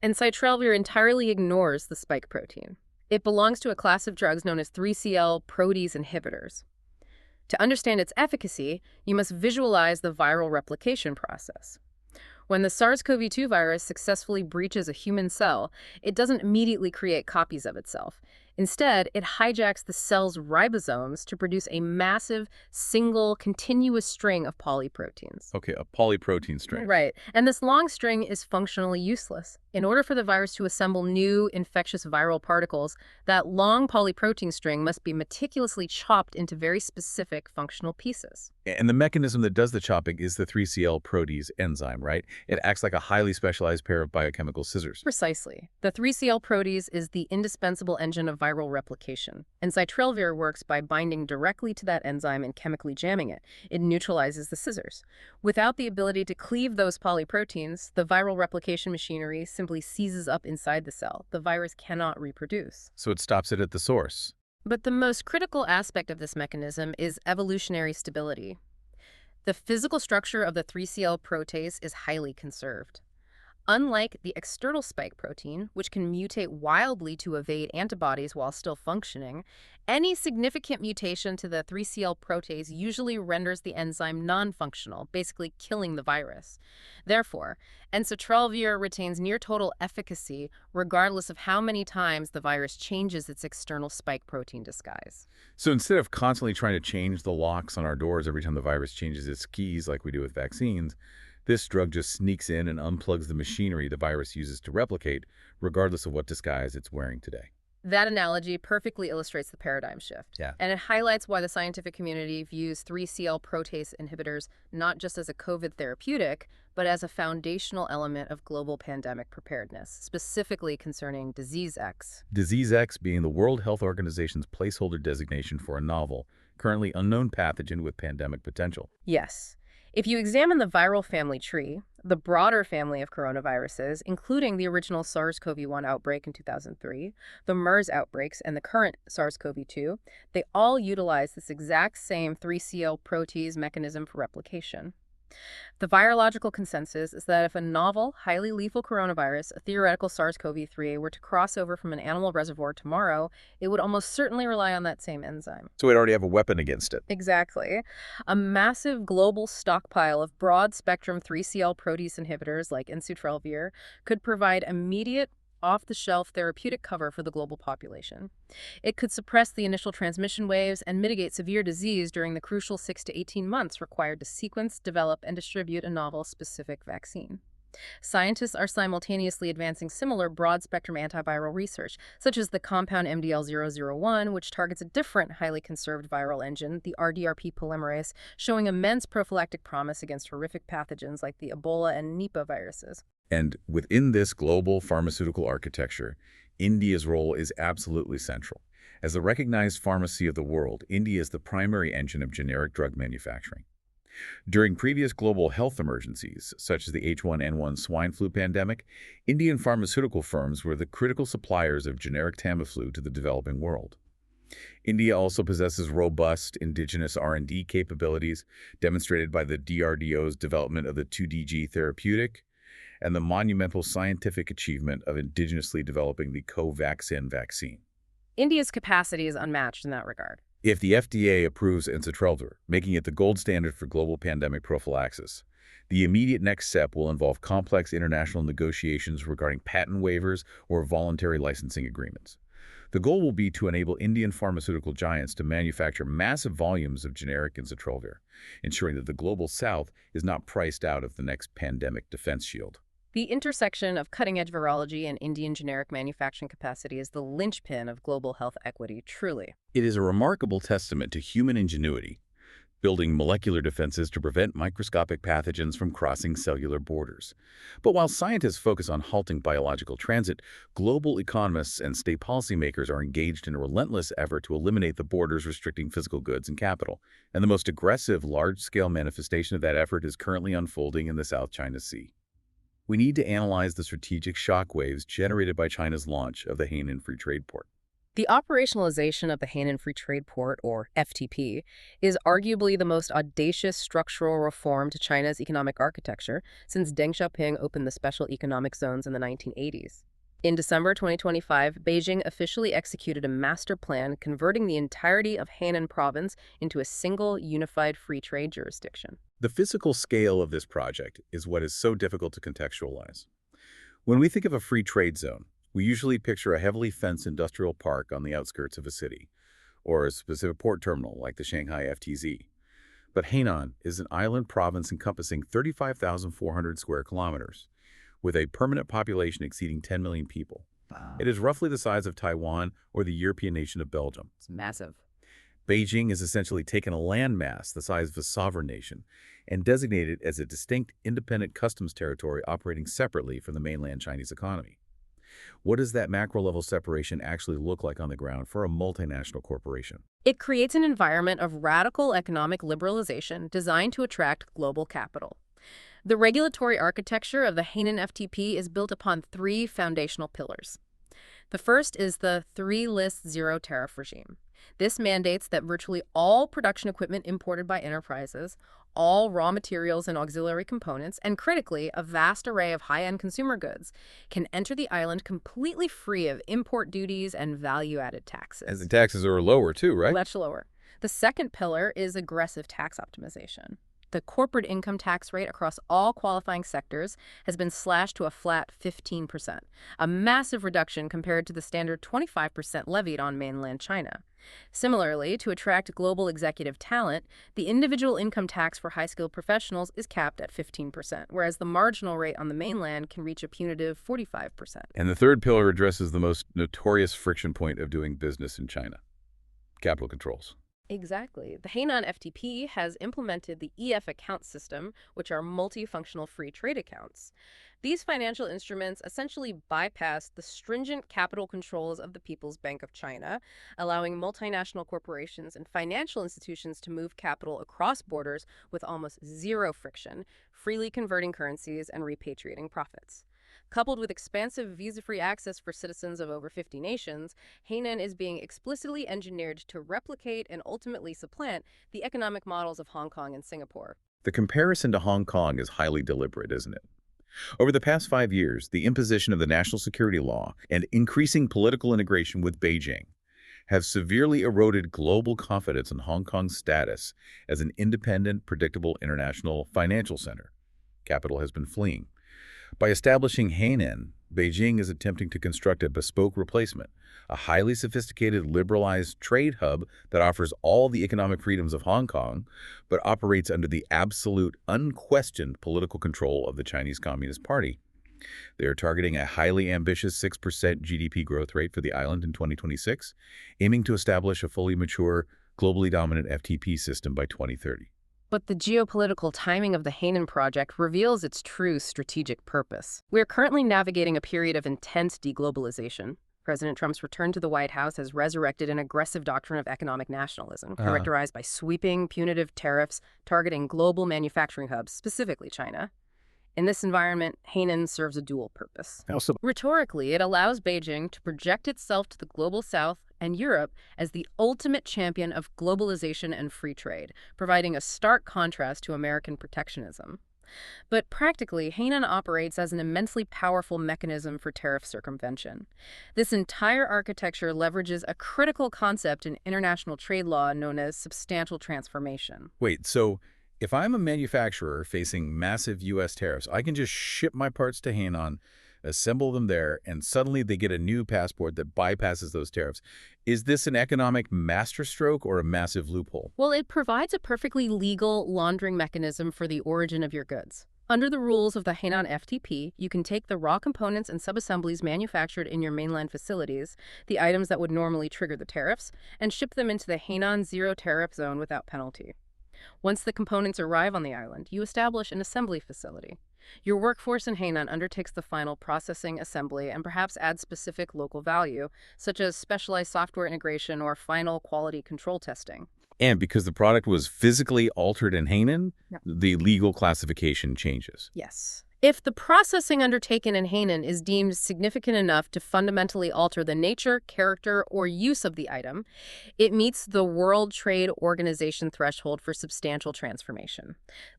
Ensitrelvir entirely ignores the spike protein. It belongs to a class of drugs known as 3CL protease inhibitors. To understand its efficacy, you must visualize the viral replication process. When the SARS-CoV-2 virus successfully breaches a human cell, it doesn't immediately create copies of itself. Instead, it hijacks the cell's ribosomes to produce a massive, single, continuous string of polyproteins. Okay, a polyprotein string. Right. And this long string is functionally useless. In order for the virus to assemble new infectious viral particles, that long polyprotein string must be meticulously chopped into very specific functional pieces. And the mechanism that does the chopping is the 3CL protease enzyme, right? It acts like a highly specialized pair of biochemical scissors. Precisely. The 3CL protease is the indispensable engine of viral replication. Ensitrelvir works by binding directly to that enzyme and chemically jamming it. It neutralizes the scissors. Without the ability to cleave those polyproteins, the viral replication machinery simply seizes up inside the cell. The virus cannot reproduce. So it stops it at the source. But the most critical aspect of this mechanism is evolutionary stability. The physical structure of the 3CL protease is highly conserved. Unlike the external spike protein, which can mutate wildly to evade antibodies while still functioning, any significant mutation to the 3CL protease usually renders the enzyme non-functional, basically killing the virus. Therefore, ensitrelvir retains near-total efficacy regardless of how many times the virus changes its external spike protein disguise. So instead of constantly trying to change the locks on our doors every time the virus changes its keys like we do with vaccines, this drug just sneaks in and unplugs the machinery the virus uses to replicate, regardless of what disguise it's wearing today. That analogy perfectly illustrates the paradigm shift, Yeah. and it highlights why the scientific community views 3CL protease inhibitors not just as a COVID therapeutic, but as a foundational element of global pandemic preparedness, specifically concerning Disease X. Disease X being the World Health Organization's placeholder designation for a novel, currently unknown pathogen with pandemic potential. Yes. If you examine the viral family tree, the broader family of coronaviruses, including the original SARS-CoV-1 outbreak in 2003, the MERS outbreaks, and the current SARS-CoV-2, they all utilize this exact same 3CL protease mechanism for replication. The virological consensus is that if a novel, highly lethal coronavirus, a theoretical SARS-CoV-3, were to cross over from an animal reservoir tomorrow, it would almost certainly rely on that same enzyme. So we'd already have a weapon against it. Exactly. A massive global stockpile of broad-spectrum 3CL protease inhibitors like ensutrelvir could provide immediate, off-the-shelf therapeutic cover for the global population. It could suppress the initial transmission waves and mitigate severe disease during the crucial 6 to 18 months required to sequence, develop, and distribute a novel specific vaccine. Scientists are simultaneously advancing similar broad-spectrum antiviral research, such as the compound MDL-001, which targets a different highly conserved viral engine, the RDRP polymerase, showing immense prophylactic promise against horrific pathogens like the Ebola and Nipah viruses. And within this global pharmaceutical architecture, India's role is absolutely central. As the recognized pharmacy of the world, India is the primary engine of generic drug manufacturing. During previous global health emergencies, such as the H1N1 swine flu pandemic, Indian pharmaceutical firms were the critical suppliers of generic Tamiflu to the developing world. India also possesses robust indigenous R&D capabilities, demonstrated by the DRDO's development of the 2DG therapeutic and the monumental scientific achievement of indigenously developing the Covaxin vaccine. India's capacity is unmatched in that regard. If the FDA approves ensutrelvir, making it the gold standard for global pandemic prophylaxis, the immediate next step will involve complex international negotiations regarding patent waivers or voluntary licensing agreements. The goal will be to enable Indian pharmaceutical giants to manufacture massive volumes of generic ensutrelvir, ensuring that the global south is not priced out of the next pandemic defense shield. The intersection of cutting-edge virology and Indian generic manufacturing capacity is the linchpin of global health equity, truly. It is a remarkable testament to human ingenuity, building molecular defenses to prevent microscopic pathogens from crossing cellular borders. But while scientists focus on halting biological transit, global economists and state policymakers are engaged in a relentless effort to eliminate the borders restricting physical goods and capital. And the most aggressive, large-scale manifestation of that effort is currently unfolding in the South China Sea. We need to analyze the strategic shockwaves generated by China's launch of the Hainan Free Trade Port. The operationalization of the Hainan Free Trade Port, or FTP, is arguably the most audacious structural reform to China's economic architecture since Deng Xiaoping opened the special economic zones in the 1980s. In December 2025, Beijing officially executed a master plan converting the entirety of Hainan province into a single, unified free trade jurisdiction. The physical scale of this project is what is so difficult to contextualize. When we think of a free trade zone, we usually picture a heavily fenced industrial park on the outskirts of a city, or a specific port terminal like the Shanghai FTZ. But Hainan is an island province encompassing 35,400 square kilometers, with a permanent population exceeding 10 million people. Wow. It is roughly the size of Taiwan or the European nation of Belgium. It's massive. Beijing has essentially taken a landmass the size of a sovereign nation and designated it as a distinct independent customs territory operating separately from the mainland Chinese economy. What does that macro-level separation actually look like on the ground for a multinational corporation? It creates an environment of radical economic liberalization designed to attract global capital. The regulatory architecture of the Hainan FTP is built upon three foundational pillars. The first is the three-list zero tariff regime. This mandates that virtually all production equipment imported by enterprises, all raw materials and auxiliary components, and critically, a vast array of high-end consumer goods, can enter the island completely free of import duties and value-added taxes. And the taxes are lower too, right? Much lower. The second pillar is aggressive tax optimization. The corporate income tax rate across all qualifying sectors has been slashed to a flat 15%, a massive reduction compared to the standard 25% levied on mainland China. Similarly, to attract global executive talent, the individual income tax for high-skilled professionals is capped at 15%, whereas the marginal rate on the mainland can reach a punitive 45%. And the third pillar addresses the most notorious friction point of doing business in China: capital controls. Exactly. The Hainan FTP has implemented the EF account system, which are multifunctional free trade accounts. These financial instruments essentially bypass the stringent capital controls of the People's Bank of China, allowing multinational corporations and financial institutions to move capital across borders with almost zero friction, freely converting currencies and repatriating profits. Coupled with expansive visa-free access for citizens of over 50 nations, Hainan is being explicitly engineered to replicate and ultimately supplant the economic models of Hong Kong and Singapore. The comparison to Hong Kong is highly deliberate, isn't it? Over the past 5 years, the imposition of the national security law and increasing political integration with Beijing have severely eroded global confidence in Hong Kong's status as an independent, predictable international financial center. Capital has been fleeing. By establishing Hainan, Beijing is attempting to construct a bespoke replacement, a highly sophisticated, liberalized trade hub that offers all the economic freedoms of Hong Kong, but operates under the absolute, unquestioned political control of the Chinese Communist Party. They are targeting a highly ambitious 6% GDP growth rate for the island in 2026, aiming to establish a fully mature, globally dominant FTP system by 2030. But the geopolitical timing of the Hainan project reveals its true strategic purpose. We are currently navigating a period of intense deglobalization. President Trump's return to the White House has resurrected an aggressive doctrine of economic nationalism, characterized by sweeping, punitive tariffs targeting global manufacturing hubs, specifically China. In this environment, Hainan serves a dual purpose. Rhetorically, it allows Beijing to project itself to the global south and Europe as the ultimate champion of globalization and free trade, providing a stark contrast to American protectionism. But practically, Hainan operates as an immensely powerful mechanism for tariff circumvention. This entire architecture leverages a critical concept in international trade law known as substantial transformation. Wait, so if I'm a manufacturer facing massive U.S. tariffs, I can just ship my parts to Hainan, assemble them there, and suddenly they get a new passport that bypasses those tariffs. Is this an economic masterstroke or a massive loophole? Well, it provides a perfectly legal laundering mechanism for the origin of your goods. Under the rules of the Hainan FTP, you can take the raw components and subassemblies manufactured in your mainland facilities, the items that would normally trigger the tariffs, and ship them into the Hainan zero tariff zone without penalty. Once the components arrive on the island, you establish an assembly facility. Your workforce in Hainan undertakes the final processing, assembly, and perhaps adds specific local value, such as specialized software integration or final quality control testing. And because the product was physically altered in Hainan, Yeah. the legal classification changes. Yes. If the processing undertaken in Hainan is deemed significant enough to fundamentally alter the nature, character, or use of the item, it meets the World Trade Organization threshold for substantial transformation.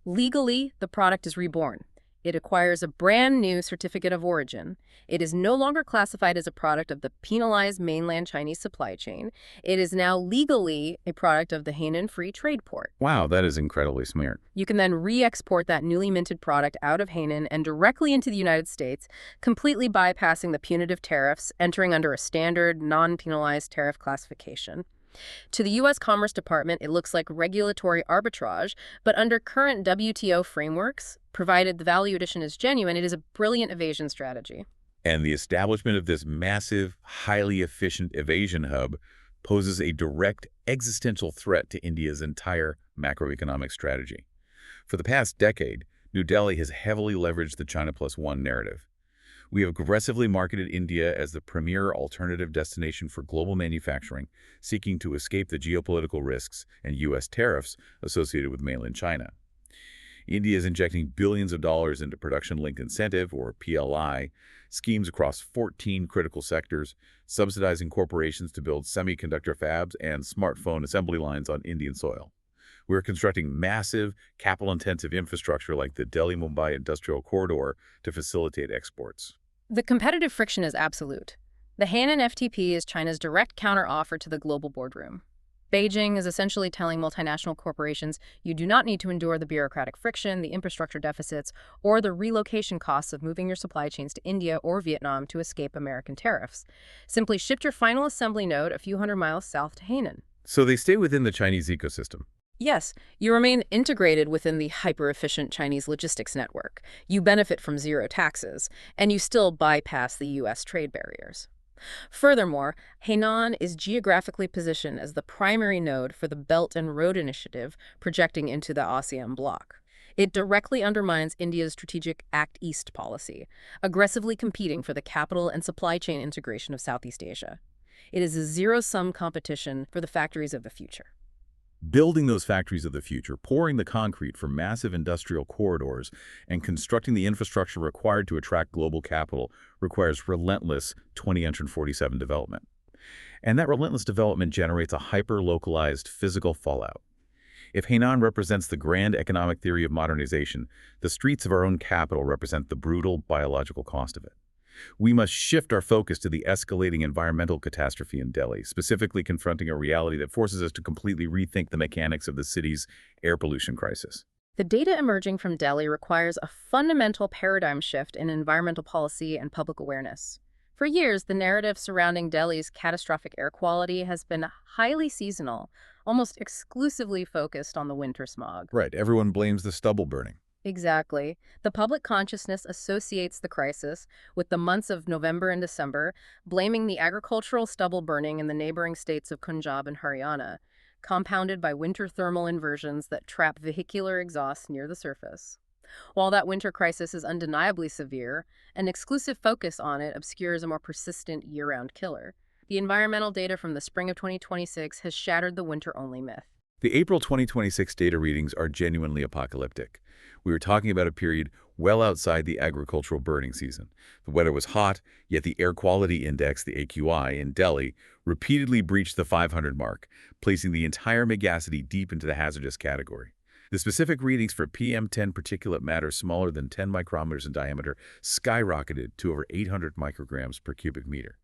Legally, the product is reborn. It acquires a brand new certificate of origin. It is no longer classified as a product of the penalized mainland Chinese supply chain. It is now legally a product of the Hainan Free Trade Port. Wow, that is incredibly smart. You can then re-export that newly minted product out of Hainan and directly into the United States, completely bypassing the punitive tariffs, entering under a standard, non-penalized tariff classification. To the U.S. Commerce Department, it looks like regulatory arbitrage, but under current WTO frameworks, provided the value addition is genuine, it is a brilliant evasion strategy. And the establishment of this massive, highly efficient evasion hub poses a direct existential threat to India's entire macroeconomic strategy. For the past decade, New Delhi has heavily leveraged the China Plus One narrative. We have aggressively marketed India as the premier alternative destination for global manufacturing, seeking to escape the geopolitical risks and U.S. tariffs associated with mainland China. India is injecting billions of dollars into production-linked incentive, or PLI, schemes across 14 critical sectors, subsidizing corporations to build semiconductor fabs and smartphone assembly lines on Indian soil. We're constructing massive, capital-intensive infrastructure like the Delhi-Mumbai Industrial Corridor to facilitate exports. The competitive friction is absolute. The Hainan FTP is China's direct counteroffer to the global boardroom. Beijing is essentially telling multinational corporations you do not need to endure the bureaucratic friction, the infrastructure deficits, or the relocation costs of moving your supply chains to India or Vietnam to escape American tariffs. Simply ship your final assembly node a few hundred miles south to Hainan. So they stay within the Chinese ecosystem. Yes, you remain integrated within the hyper-efficient Chinese logistics network. You benefit from zero taxes, and you still bypass the U.S. trade barriers. Furthermore, Hainan is geographically positioned as the primary node for the Belt and Road Initiative projecting into the ASEAN bloc. It directly undermines India's strategic Act East policy, aggressively competing for the capital and supply chain integration of Southeast Asia. It is a zero-sum competition for the factories of the future. Building those factories of the future, pouring the concrete for massive industrial corridors, and constructing the infrastructure required to attract global capital requires relentless 2047 development. And that relentless development generates a hyper-localized physical fallout. If Hainan represents the grand economic theory of modernization, the streets of our own capital represent the brutal biological cost of it. We must shift our focus to the escalating environmental catastrophe in Delhi, specifically confronting a reality that forces us to completely rethink the mechanics of the city's air pollution crisis. The data emerging from Delhi requires a fundamental paradigm shift in environmental policy and public awareness. For years, the narrative surrounding Delhi's catastrophic air quality has been highly seasonal, almost exclusively focused on the winter smog. Right, everyone blames the stubble burning. Exactly. The public consciousness associates the crisis with the months of November and December, blaming the agricultural stubble burning in the neighboring states of Punjab and Haryana, compounded by winter thermal inversions that trap vehicular exhaust near the surface. While that winter crisis is undeniably severe, an exclusive focus on it obscures a more persistent year-round killer. The environmental data from the spring of 2026 has shattered the winter-only myth. The April 2026 data readings are genuinely apocalyptic. We were talking about a period well outside the agricultural burning season. The weather was hot, yet the air quality index, the AQI, in Delhi repeatedly breached the 500 mark, placing the entire megacity deep into the hazardous category. The specific readings for PM10 particulate matter smaller than 10 micrometers in diameter skyrocketed to over 800 micrograms per cubic meter.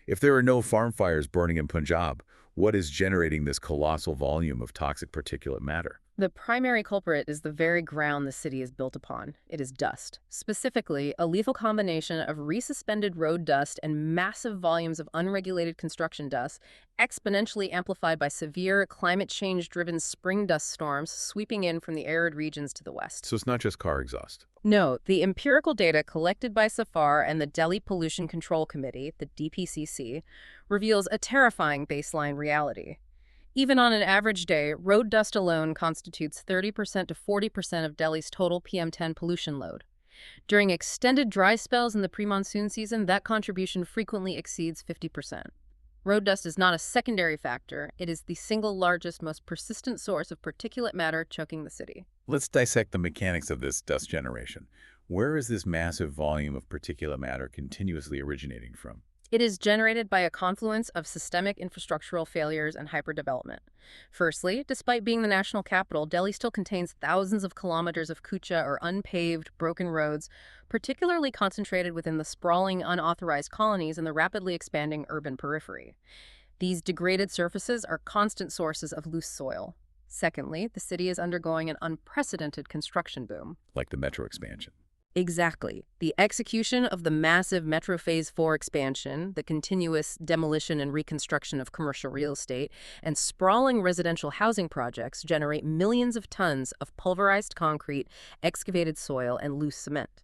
If there are no farm fires burning in Punjab, what is generating this colossal volume of toxic particulate matter? The primary culprit is the very ground the city is built upon. It is dust. Specifically, a lethal combination of resuspended road dust and massive volumes of unregulated construction dust, exponentially amplified by severe climate change-driven spring dust storms sweeping in from the arid regions to the west. So it's not just car exhaust. No, the empirical data collected by SAFAR and the Delhi Pollution Control Committee, the DPCC, reveals a terrifying baseline reality. Even on an average day, road dust alone constitutes 30% to 40% of Delhi's total PM10 pollution load. During extended dry spells in the pre-monsoon season, that contribution frequently exceeds 50%. Road dust is not a secondary factor. It is the single largest, most persistent source of particulate matter choking the city. Let's dissect the mechanics of this dust generation. Where is this massive volume of particulate matter continuously originating from? It is generated by a confluence of systemic infrastructural failures and hyperdevelopment. Firstly, despite being the national capital, Delhi still contains thousands of kilometers of kucha or unpaved, broken roads, particularly concentrated within the sprawling, unauthorized colonies and the rapidly expanding urban periphery. These degraded surfaces are constant sources of loose soil. Secondly, the city is undergoing an unprecedented construction boom. Like the metro expansion. Exactly. The execution of the massive Metro Phase 4 expansion, the continuous demolition and reconstruction of commercial real estate, and sprawling residential housing projects generate millions of tons of pulverized concrete, excavated soil, and loose cement.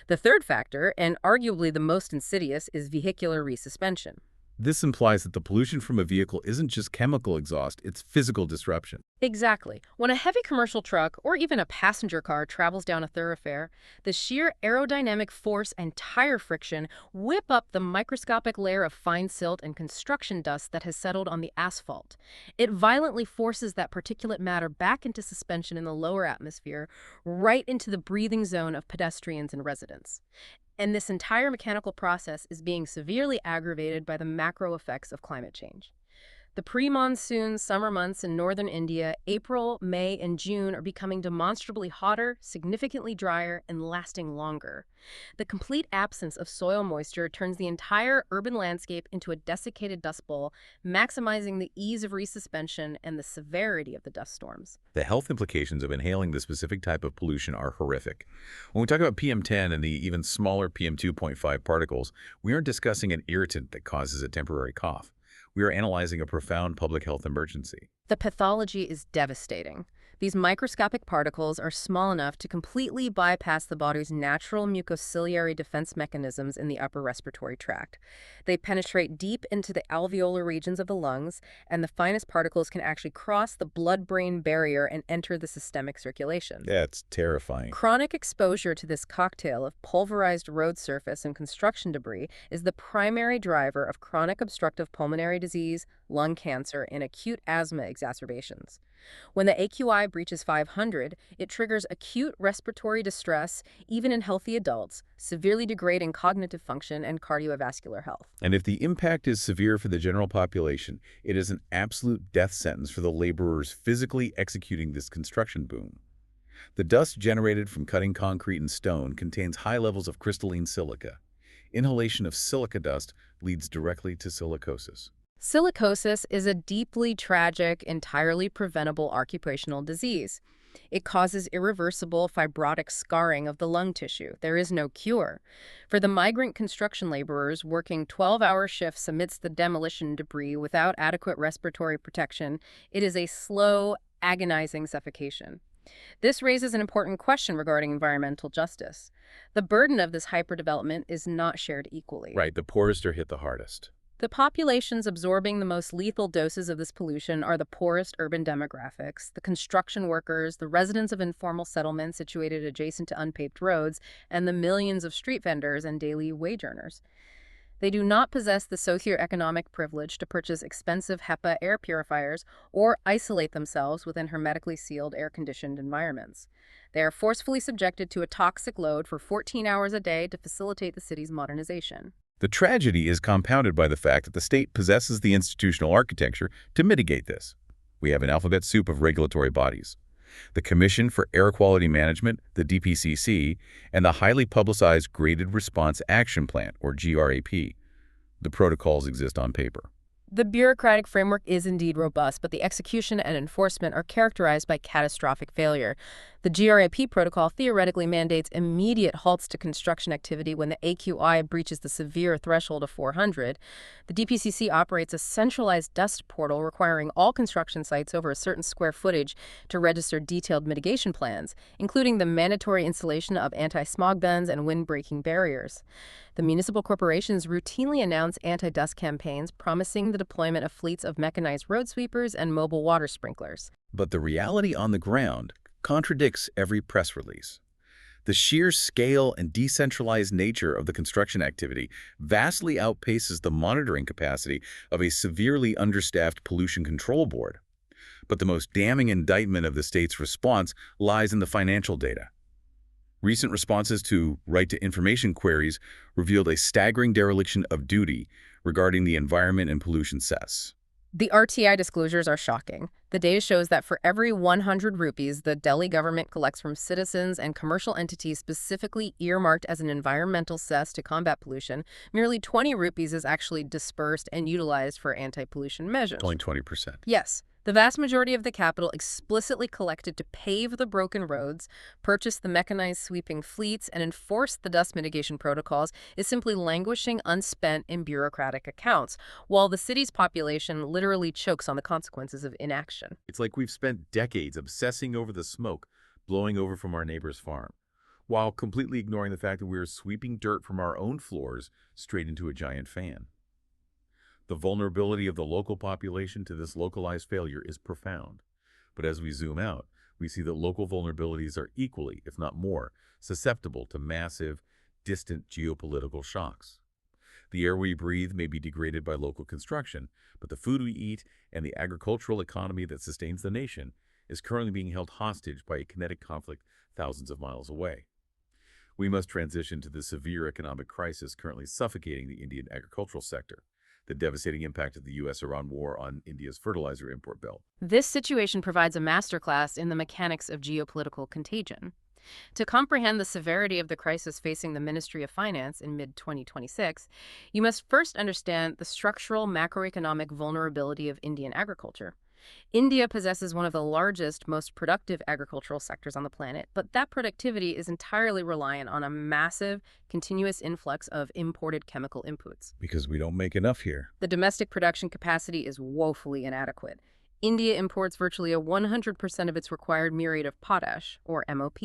The third factor, and arguably the most insidious, is vehicular resuspension. This implies that the pollution from a vehicle isn't just chemical exhaust, it's physical disruption. Exactly. When a heavy commercial truck or even a passenger car travels down a thoroughfare, the sheer aerodynamic force and tire friction whip up the microscopic layer of fine silt and construction dust that has settled on the asphalt. It violently forces that particulate matter back into suspension in the lower atmosphere, right into the breathing zone of pedestrians and residents. And this entire mechanical process is being severely aggravated by the macro effects of climate change. The pre-monsoon summer months in northern India, April, May, and June, are becoming demonstrably hotter, significantly drier, and lasting longer. The complete absence of soil moisture turns the entire urban landscape into a desiccated dust bowl, maximizing the ease of resuspension and the severity of the dust storms. The health implications of inhaling this specific type of pollution are horrific. When we talk about PM10 and the even smaller PM2.5 particles, we aren't discussing an irritant that causes a temporary cough. We are analyzing a profound public health emergency. The pathology is devastating. These microscopic particles are small enough to completely bypass the body's natural mucociliary defense mechanisms in the upper respiratory tract. They penetrate deep into the alveolar regions of the lungs, and the finest particles can actually cross the blood-brain barrier and enter the systemic circulation. That's terrifying. Chronic exposure to this cocktail of pulverized road surface and construction debris is the primary driver of chronic obstructive pulmonary disease, lung cancer, and acute asthma exacerbations. When the AQI breaches 500, it triggers acute respiratory distress, even in healthy adults, severely degrading cognitive function and cardiovascular health. And if the impact is severe for the general population, it is an absolute death sentence for the laborers physically executing this construction boom. The dust generated from cutting concrete and stone contains high levels of crystalline silica. Inhalation of silica dust leads directly to silicosis. Silicosis is a deeply tragic, entirely preventable occupational disease. It causes irreversible fibrotic scarring of the lung tissue. There is no cure. For the migrant construction laborers working 12-hour shifts amidst the demolition debris without adequate respiratory protection, it is a slow, agonizing suffocation. This raises an important question regarding environmental justice. The burden of this hyperdevelopment is not shared equally. Right, the poorest are hit the hardest. The populations absorbing the most lethal doses of this pollution are the poorest urban demographics, the construction workers, the residents of informal settlements situated adjacent to unpaved roads, and the millions of street vendors and daily wage earners. They do not possess the socioeconomic privilege to purchase expensive HEPA air purifiers or isolate themselves within hermetically sealed, air-conditioned environments. They are forcefully subjected to a toxic load for 14 hours a day to facilitate the city's modernization. The tragedy is compounded by the fact that the state possesses the institutional architecture to mitigate this. We have an alphabet soup of regulatory bodies: the Commission for Air Quality Management, the DPCC, and the highly publicized Graded Response Action Plan, or GRAP. The protocols exist on paper. The bureaucratic framework is indeed robust, but the execution and enforcement are characterized by catastrophic failure. The GRAP protocol theoretically mandates immediate halts to construction activity when the AQI breaches the severe threshold of 400. The DPCC operates a centralized dust portal requiring all construction sites over a certain square footage to register detailed mitigation plans, including the mandatory installation of anti-smog guns and wind-breaking barriers. The municipal corporations routinely announce anti-dust campaigns promising the deployment of fleets of mechanized road sweepers and mobile water sprinklers. But the reality on the ground contradicts every press release. The sheer scale and decentralized nature of the construction activity vastly outpaces the monitoring capacity of a severely understaffed pollution control board. But the most damning indictment of the state's response lies in the financial data. Recent responses to right-to-information queries revealed a staggering dereliction of duty regarding the environment and pollution cess. The RTI disclosures are shocking. The data shows that for every 100 rupees the Delhi government collects from citizens and commercial entities specifically earmarked as an environmental cess to combat pollution, merely 20 rupees is actually dispersed and utilized for anti-pollution measures. Only 20%. Yes. The vast majority of the capital explicitly collected to pave the broken roads, purchase the mechanized sweeping fleets, and enforce the dust mitigation protocols is simply languishing unspent in bureaucratic accounts, while the city's population literally chokes on the consequences of inaction. It's like we've spent decades obsessing over the smoke blowing over from our neighbor's farm, while completely ignoring the fact that we're sweeping dirt from our own floors straight into a giant fan. The vulnerability of the local population to this localized failure is profound. But as we zoom out, we see that local vulnerabilities are equally, if not more, susceptible to massive, distant geopolitical shocks. The air we breathe may be degraded by local construction, but the food we eat and the agricultural economy that sustains the nation is currently being held hostage by a kinetic conflict thousands of miles away. We must transition to the severe economic crisis currently suffocating the Indian agricultural sector. the devastating impact of the U.S.-Iran war on India's fertilizer import bill. This situation provides a masterclass in the mechanics of geopolitical contagion. To comprehend the severity of the crisis facing the Ministry of Finance in mid-2026, you must first understand the structural macroeconomic vulnerability of Indian agriculture. India possesses one of the largest, most productive agricultural sectors on the planet, but that productivity is entirely reliant on a massive, continuous influx of imported chemical inputs. Because we don't make enough here. The domestic production capacity is woefully inadequate. India imports virtually 100% of its required muriate of potash, or MOP.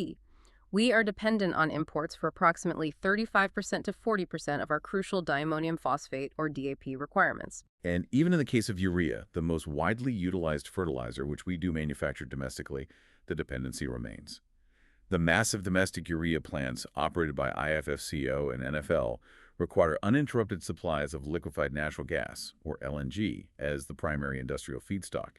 We are dependent on imports for approximately 35% to 40% of our crucial diammonium phosphate, or DAP, requirements. And even in the case of urea, the most widely utilized fertilizer, which we do manufacture domestically, the dependency remains. The massive domestic urea plants operated by IFFCO and NFL require uninterrupted supplies of liquefied natural gas, or LNG, as the primary industrial feedstock.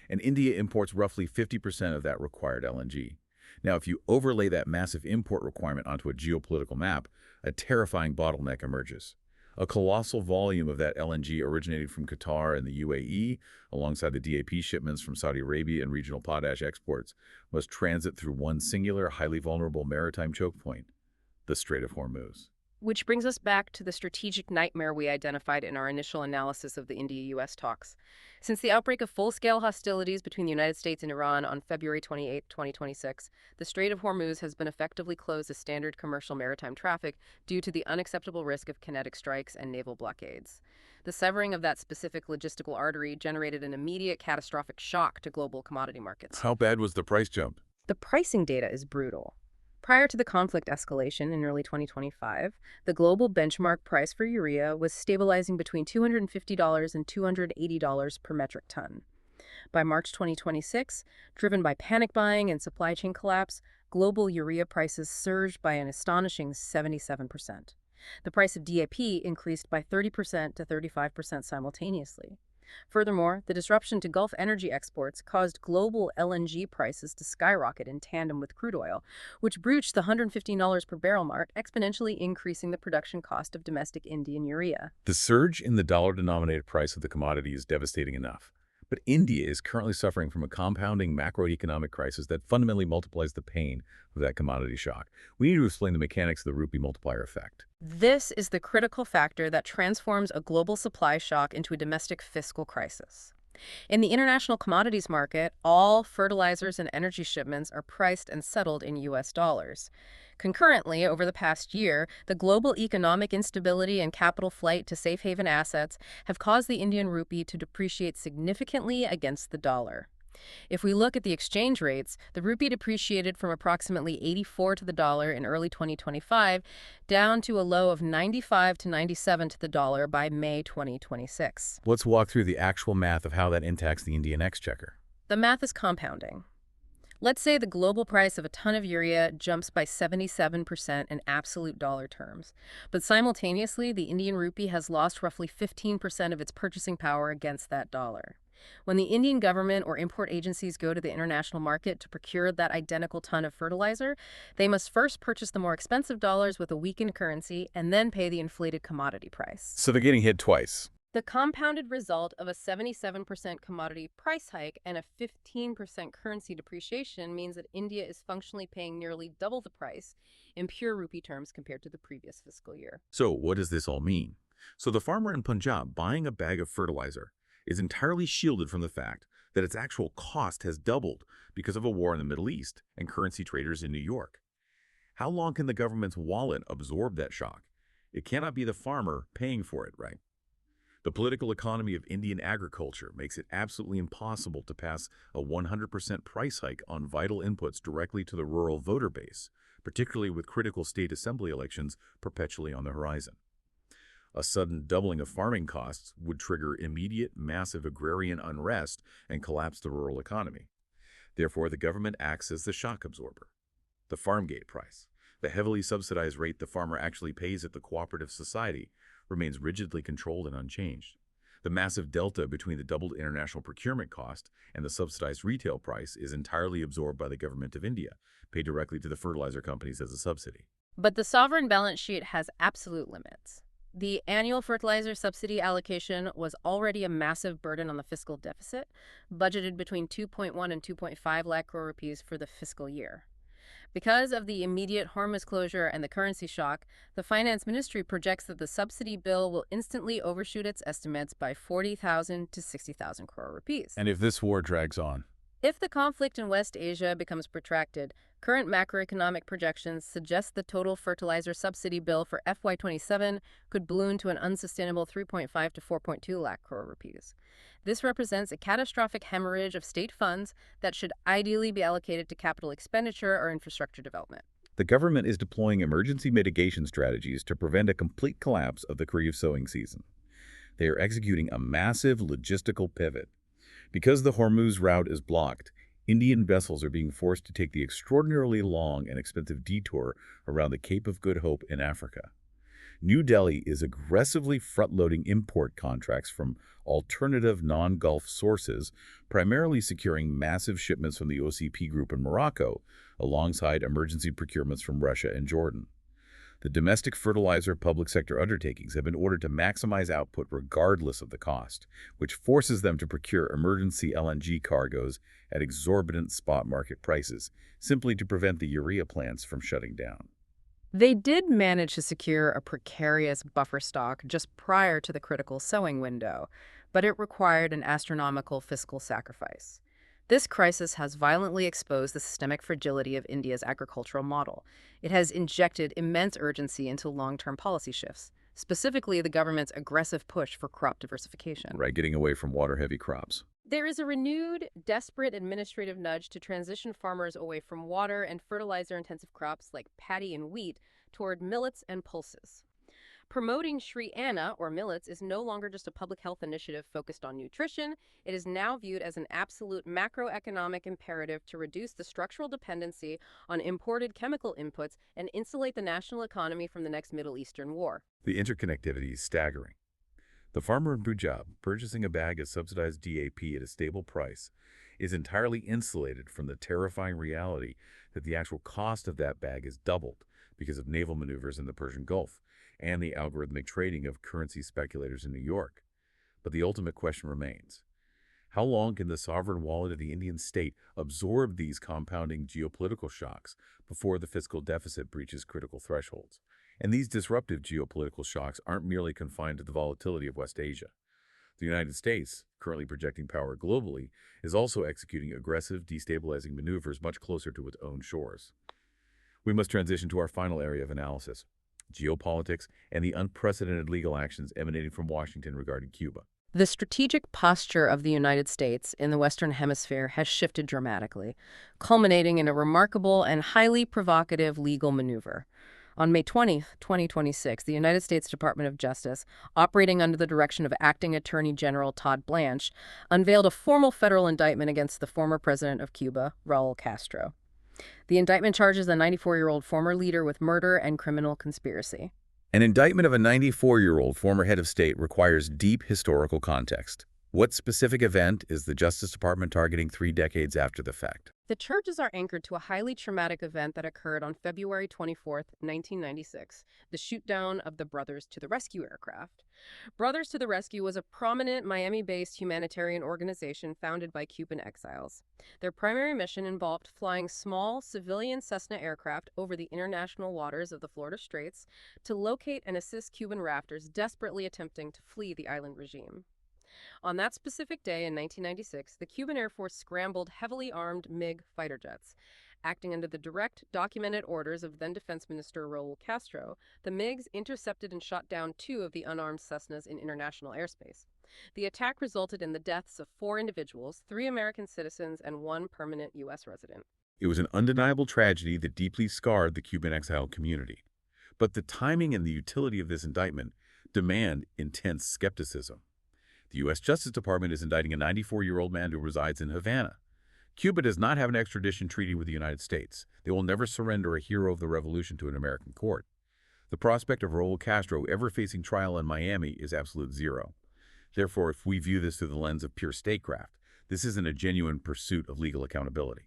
And India imports roughly 50% of that required LNG. Now, if you overlay that massive import requirement onto a geopolitical map, a terrifying bottleneck emerges. A colossal volume of that LNG originating from Qatar and the UAE, alongside the DAP shipments from Saudi Arabia and regional potash exports, must transit through one singular, highly vulnerable maritime choke point, the Strait of Hormuz. Which brings us back to the strategic nightmare we identified in our initial analysis of the India-US talks. Since the outbreak of full-scale hostilities between the United States and Iran on February 28, 2026, the Strait of Hormuz has been effectively closed as standard commercial maritime traffic due to the unacceptable risk of kinetic strikes and naval blockades. The severing of that specific logistical artery generated an immediate catastrophic shock to global commodity markets. How bad was the price jump? The pricing data is brutal. Prior to the conflict escalation in early 2025, the global benchmark price for urea was stabilizing between $250 and $280 per metric ton. By March 2026, driven by panic buying and supply chain collapse, global urea prices surged by an astonishing 77%. The price of DAP increased by 30% to 35% simultaneously. Furthermore, the disruption to Gulf energy exports caused global LNG prices to skyrocket in tandem with crude oil, which breached the $115 per barrel mark, exponentially increasing the production cost of domestic Indian urea. The surge in the dollar-denominated price of the commodity is devastating enough. But India is currently suffering from a compounding macroeconomic crisis that fundamentally multiplies the pain of that commodity shock. We need to explain the mechanics of the rupee multiplier effect. This is the critical factor that transforms a global supply shock into a domestic fiscal crisis. In the international commodities market, all fertilizers and energy shipments are priced and settled in U.S. dollars. Concurrently, over the past year, the global economic instability and capital flight to safe haven assets have caused the Indian rupee to depreciate significantly against the dollar. If we look at the exchange rates, the rupee depreciated from approximately 84 to the dollar in early 2025 down to a low of 95 to 97 to the dollar by May 2026. Let's walk through the actual math of how that impacts the Indian exchequer. The math is compounding. Let's say the global price of a ton of urea jumps by 77% in absolute dollar terms, but simultaneously the Indian rupee has lost roughly 15% of its purchasing power against that dollar. When the Indian government or import agencies go to the international market to procure that identical ton of fertilizer, they must first purchase the more expensive dollars with a weakened currency and then pay the inflated commodity price. So they're getting hit twice. The compounded result of a 77% commodity price hike and a 15% currency depreciation means that India is functionally paying nearly double the price in pure rupee terms compared to the previous fiscal year. So what does this all mean? So the farmer in Punjab buying a bag of fertilizer is entirely shielded from the fact that its actual cost has doubled because of a war in the Middle East and currency traders in New York. How long can the government's wallet absorb that shock? It cannot be the farmer paying for it, right? The political economy of Indian agriculture makes it absolutely impossible to pass a 100% price hike on vital inputs directly to the rural voter base, particularly with critical state assembly elections perpetually on the horizon. A sudden doubling of farming costs would trigger immediate, massive agrarian unrest and collapse the rural economy. Therefore, the government acts as the shock absorber. The farm gate price, the heavily subsidized rate the farmer actually pays at the cooperative society, remains rigidly controlled and unchanged. The massive delta between the doubled international procurement cost and the subsidized retail price is entirely absorbed by the government of India, paid directly to the fertilizer companies as a subsidy. But the sovereign balance sheet has absolute limits. The annual fertilizer subsidy allocation was already a massive burden on the fiscal deficit, budgeted between 2.1 and 2.5 lakh crore rupees for the fiscal year. Because of the immediate Hormuz closure and the currency shock, the Finance Ministry projects that the subsidy bill will instantly overshoot its estimates by 40,000 to 60,000 crore rupees. And if this war drags on? If the conflict in West Asia becomes protracted, current macroeconomic projections suggest the total fertilizer subsidy bill for FY27 could balloon to an unsustainable 3.5 to 4.2 lakh crore rupees. This represents a catastrophic hemorrhage of state funds that should ideally be allocated to capital expenditure or infrastructure development. The government is deploying emergency mitigation strategies to prevent a complete collapse of the Kharif sowing season. They are executing a massive logistical pivot. Because the Hormuz route is blocked, Indian vessels are being forced to take the extraordinarily long and expensive detour around the Cape of Good Hope in Africa. New Delhi is aggressively front-loading import contracts from alternative non-Gulf sources, primarily securing massive shipments from the OCP group in Morocco, alongside emergency procurements from Russia and Jordan. The domestic fertilizer public sector undertakings have been ordered to maximize output regardless of the cost, which forces them to procure emergency LNG cargoes at exorbitant spot market prices, simply to prevent the urea plants from shutting down. They did manage to secure a precarious buffer stock just prior to the critical sowing window, but it required an astronomical fiscal sacrifice. This crisis has violently exposed the systemic fragility of India's agricultural model. It has injected immense urgency into long-term policy shifts, specifically the government's aggressive push for crop diversification. Right, getting away from water-heavy crops. There is a renewed, desperate administrative nudge to transition farmers away from water and fertilizer-intensive crops like paddy and wheat toward millets and pulses. Promoting Shri Anna, or millets, is no longer just a public health initiative focused on nutrition. It is now viewed as an absolute macroeconomic imperative to reduce the structural dependency on imported chemical inputs and insulate the national economy from the next Middle Eastern war. The interconnectivity is staggering. The farmer in Punjab, purchasing a bag of subsidized DAP at a stable price, is entirely insulated from the terrifying reality that the actual cost of that bag is doubled because of naval maneuvers in the Persian Gulf and the algorithmic trading of currency speculators in New York. But the ultimate question remains: how long can the sovereign wallet of the Indian state absorb these compounding geopolitical shocks before the fiscal deficit breaches critical thresholds? And these disruptive geopolitical shocks aren't merely confined to the volatility of West Asia. The United States, currently projecting power globally, is also executing aggressive, destabilizing maneuvers much closer to its own shores. We must transition to our final area of analysis: geopolitics and the unprecedented legal actions emanating from Washington regarding Cuba. The strategic posture of the United States in the Western Hemisphere has shifted dramatically, culminating in a remarkable and highly provocative legal maneuver. On May 20, 2026, the United States Department of Justice, operating under the direction of Acting Attorney General Todd Blanche, unveiled a formal federal indictment against the former president of Cuba, Raul Castro. The indictment charges the 94-year-old former leader with murder and criminal conspiracy. An indictment of a 94-year-old former head of state requires deep historical context. What specific event is the Justice Department targeting 3 decades after the fact? The charges are anchored to a highly traumatic event that occurred on February 24, 1996, the shootdown of the Brothers to the Rescue aircraft. Brothers to the Rescue was a prominent Miami-based humanitarian organization founded by Cuban exiles. Their primary mission involved flying small, civilian Cessna aircraft over the international waters of the Florida Straits to locate and assist Cuban rafters desperately attempting to flee the island regime. On that specific day in 1996, the Cuban Air Force scrambled heavily armed MiG fighter jets. Acting under the direct, documented orders of then-Defense Minister Raul Castro, the MiGs intercepted and shot down 2 of the unarmed Cessnas in international airspace. The attack resulted in the deaths of 4 individuals, 3 American citizens, and 1 permanent U.S. resident. It was an undeniable tragedy that deeply scarred the Cuban exile community. But the timing and the utility of this indictment demand intense skepticism. The U.S. Justice Department is indicting a 94-year-old man who resides in Havana. Cuba does not have an extradition treaty with the United States. They will never surrender a hero of the revolution to an American court. The prospect of Raul Castro ever facing trial in Miami is absolute zero. Therefore, if we view this through the lens of pure statecraft, this isn't a genuine pursuit of legal accountability.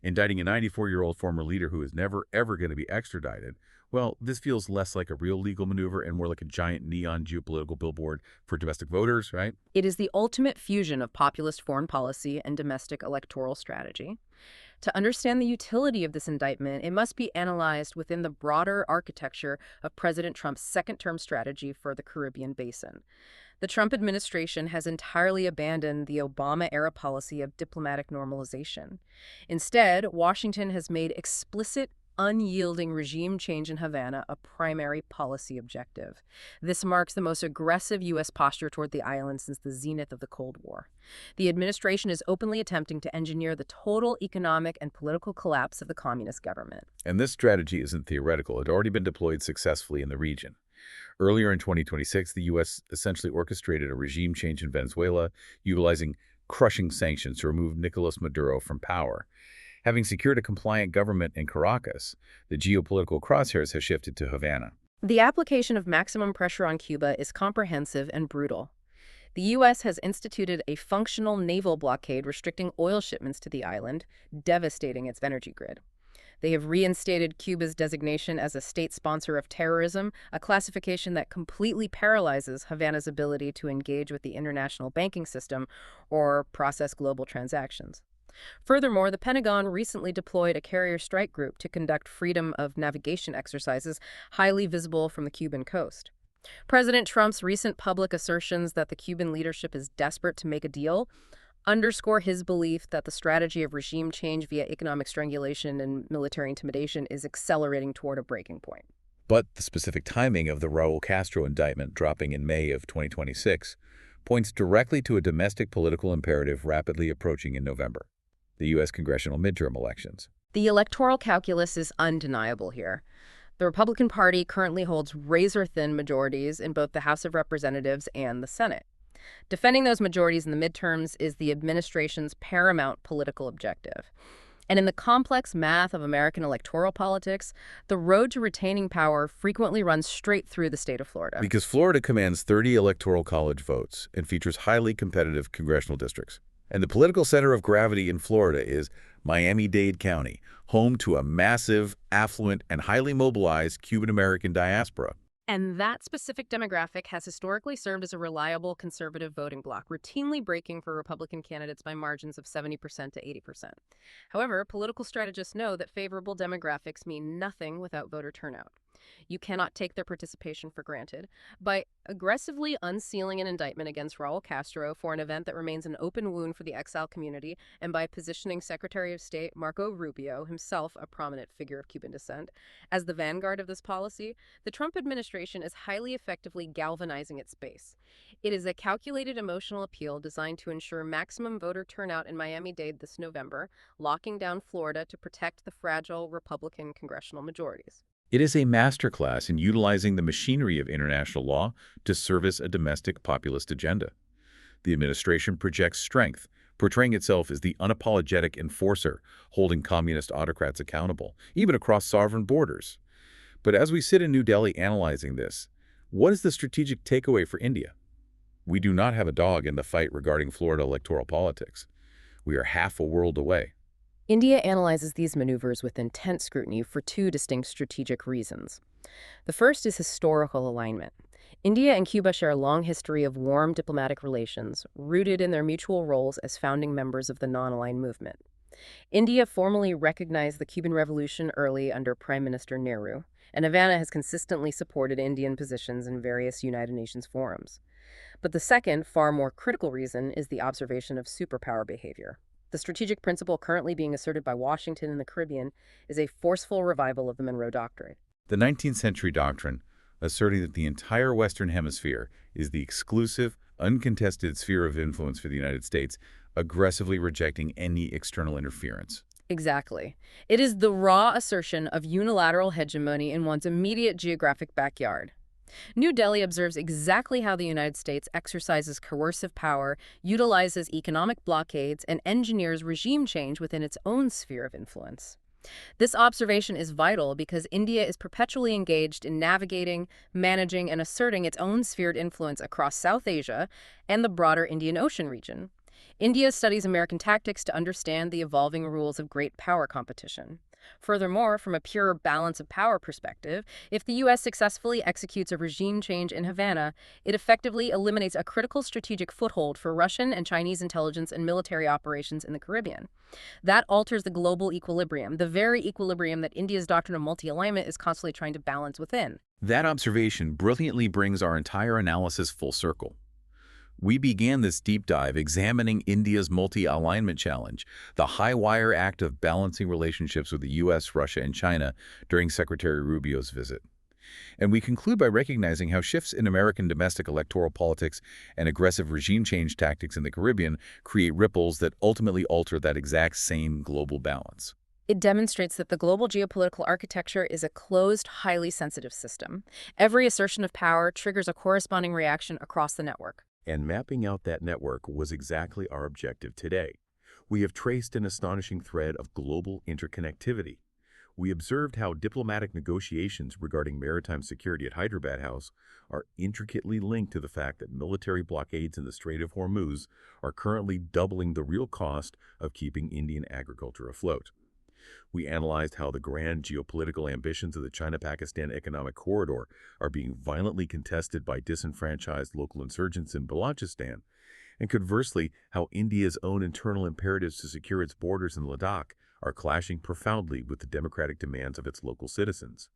Indicting a 94-year-old former leader who is never, ever going to be extradited, well, this feels less like a real legal maneuver and more like a giant neon geopolitical billboard for domestic voters, right? It is the ultimate fusion of populist foreign policy and domestic electoral strategy. To understand the utility of this indictment, it must be analyzed within the broader architecture of President Trump's second-term strategy for the Caribbean basin. The Trump administration has entirely abandoned the Obama-era policy of diplomatic normalization. Instead, Washington has made explicit, unyielding regime change in Havana a primary policy objective. This marks the most aggressive U.S. posture toward the island since the zenith of the Cold War. The administration is openly attempting to engineer the total economic and political collapse of the communist government. And this strategy isn't theoretical. It had already been deployed successfully in the region. Earlier in 2026, the U.S. essentially orchestrated a regime change in Venezuela, utilizing crushing sanctions to remove Nicolas Maduro from power. Having secured a compliant government in Caracas, the geopolitical crosshairs have shifted to Havana. The application of maximum pressure on Cuba is comprehensive and brutal. The U.S. has instituted a functional naval blockade restricting oil shipments to the island, devastating its energy grid. They have reinstated Cuba's designation as a state sponsor of terrorism, a classification that completely paralyzes Havana's ability to engage with the international banking system or process global transactions. Furthermore, the Pentagon recently deployed a carrier strike group to conduct freedom of navigation exercises highly visible from the Cuban coast. President Trump's recent public assertions that the Cuban leadership is desperate to make a deal underscore his belief that the strategy of regime change via economic strangulation and military intimidation is accelerating toward a breaking point. But the specific timing of the Raul Castro indictment dropping in May of 2026 points directly to a domestic political imperative rapidly approaching in November: the U.S. congressional midterm elections. The electoral calculus is undeniable here. The Republican Party currently holds razor-thin majorities in both the House of Representatives and the Senate. Defending those majorities in the midterms is the administration's paramount political objective. And in the complex math of American electoral politics, the road to retaining power frequently runs straight through the state of Florida. Because Florida commands 30 electoral college votes and features highly competitive congressional districts. And the political center of gravity in Florida is Miami-Dade County, home to a massive, affluent, and highly mobilized Cuban-American diaspora. And that specific demographic has historically served as a reliable conservative voting bloc, routinely breaking for Republican candidates by margins of 70% to 80%. However, political strategists know that favorable demographics mean nothing without voter turnout. You cannot take their participation for granted. By aggressively unsealing an indictment against Raul Castro for an event that remains an open wound for the exile community, and by positioning Secretary of State Marco Rubio, himself a prominent figure of Cuban descent, as the vanguard of this policy, the Trump administration is highly effectively galvanizing its base. It is a calculated emotional appeal designed to ensure maximum voter turnout in Miami-Dade this November, locking down Florida to protect the fragile Republican congressional majorities. It is a masterclass in utilizing the machinery of international law to service a domestic populist agenda. The administration projects strength, portraying itself as the unapologetic enforcer, holding communist autocrats accountable, even across sovereign borders. But as we sit in New Delhi analyzing this, what is the strategic takeaway for India? We do not have a dog in the fight regarding Florida electoral politics. We are half a world away. India analyzes these maneuvers with intense scrutiny for two distinct strategic reasons. The first is historical alignment. India and Cuba share a long history of warm diplomatic relations, rooted in their mutual roles as founding members of the non-aligned movement. India formally recognized the Cuban Revolution early under Prime Minister Nehru, and Havana has consistently supported Indian positions in various United Nations forums. But the second, far more critical reason is the observation of superpower behavior. The strategic principle currently being asserted by Washington in the Caribbean is a forceful revival of the Monroe Doctrine. The 19th century doctrine, asserting that the entire Western Hemisphere is the exclusive, uncontested sphere of influence for the United States, aggressively rejecting any external interference. Exactly. It is the raw assertion of unilateral hegemony in one's immediate geographic backyard. New Delhi observes exactly how the United States exercises coercive power, utilizes economic blockades, and engineers regime change within its own sphere of influence. This observation is vital because India is perpetually engaged in navigating, managing, and asserting its own sphered influence across South Asia and the broader Indian Ocean region. India studies American tactics to understand the evolving rules of great power competition. Furthermore, from a pure balance of power perspective, if the U.S. successfully executes a regime change in Havana, it effectively eliminates a critical strategic foothold for Russian and Chinese intelligence and military operations in the Caribbean. That alters the global equilibrium, the very equilibrium that India's doctrine of multi-alignment is constantly trying to balance within. That observation brilliantly brings our entire analysis full circle. We began this deep dive examining India's multi-alignment challenge, the high-wire act of balancing relationships with the U.S., Russia, and China during Secretary Rubio's visit. And we conclude by recognizing how shifts in American domestic electoral politics and aggressive regime change tactics in the Caribbean create ripples that ultimately alter that exact same global balance. It demonstrates that the global geopolitical architecture is a closed, highly sensitive system. Every assertion of power triggers a corresponding reaction across the network. And mapping out that network was exactly our objective today. We have traced an astonishing thread of global interconnectivity. We observed how diplomatic negotiations regarding maritime security at Hyderabad House are intricately linked to the fact that military blockades in the Strait of Hormuz are currently doubling the real cost of keeping Indian agriculture afloat. We analyzed how the grand geopolitical ambitions of the China-Pakistan Economic Corridor are being violently contested by disenfranchised local insurgents in Balochistan, and conversely, how India's own internal imperatives to secure its borders in Ladakh are clashing profoundly with the democratic demands of its local citizens.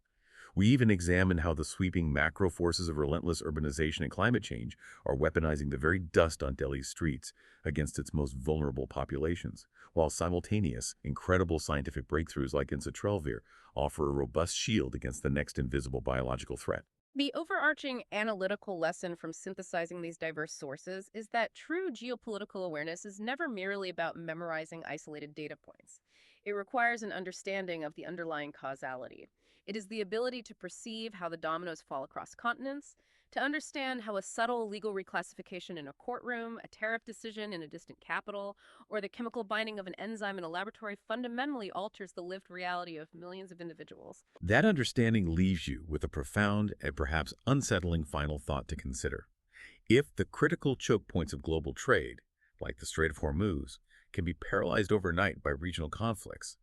We even examine how the sweeping macro forces of relentless urbanization and climate change are weaponizing the very dust on Delhi's streets against its most vulnerable populations, while simultaneous, incredible scientific breakthroughs like ensitrelvir offer a robust shield against the next invisible biological threat. The overarching analytical lesson from synthesizing these diverse sources is that true geopolitical awareness is never merely about memorizing isolated data points. It requires an understanding of the underlying causality. It is the ability to perceive how the dominoes fall across continents, to understand how a subtle legal reclassification in a courtroom, a tariff decision in a distant capital, or the chemical binding of an enzyme in a laboratory fundamentally alters the lived reality of millions of individuals. That understanding leaves you with a profound and perhaps unsettling final thought to consider. If the critical choke points of global trade, like the Strait of Hormuz, can be paralyzed overnight by regional conflicts,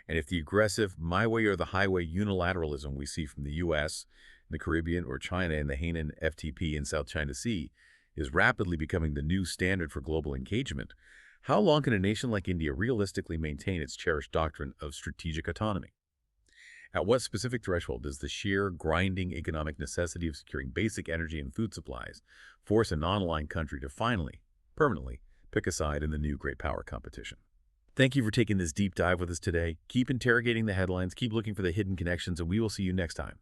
and if the aggressive my way or the highway unilateralism we see from the U.S., the Caribbean, or China in the Hainan FTP in South China Sea is rapidly becoming the new standard for global engagement, how long can a nation like India realistically maintain its cherished doctrine of strategic autonomy? At what specific threshold does the sheer, grinding economic necessity of securing basic energy and food supplies force a non-aligned country to finally, permanently, pick a side in the new great power competition? Thank you for taking this deep dive with us today. Keep interrogating the headlines, keep looking for the hidden connections, and we will see you next time.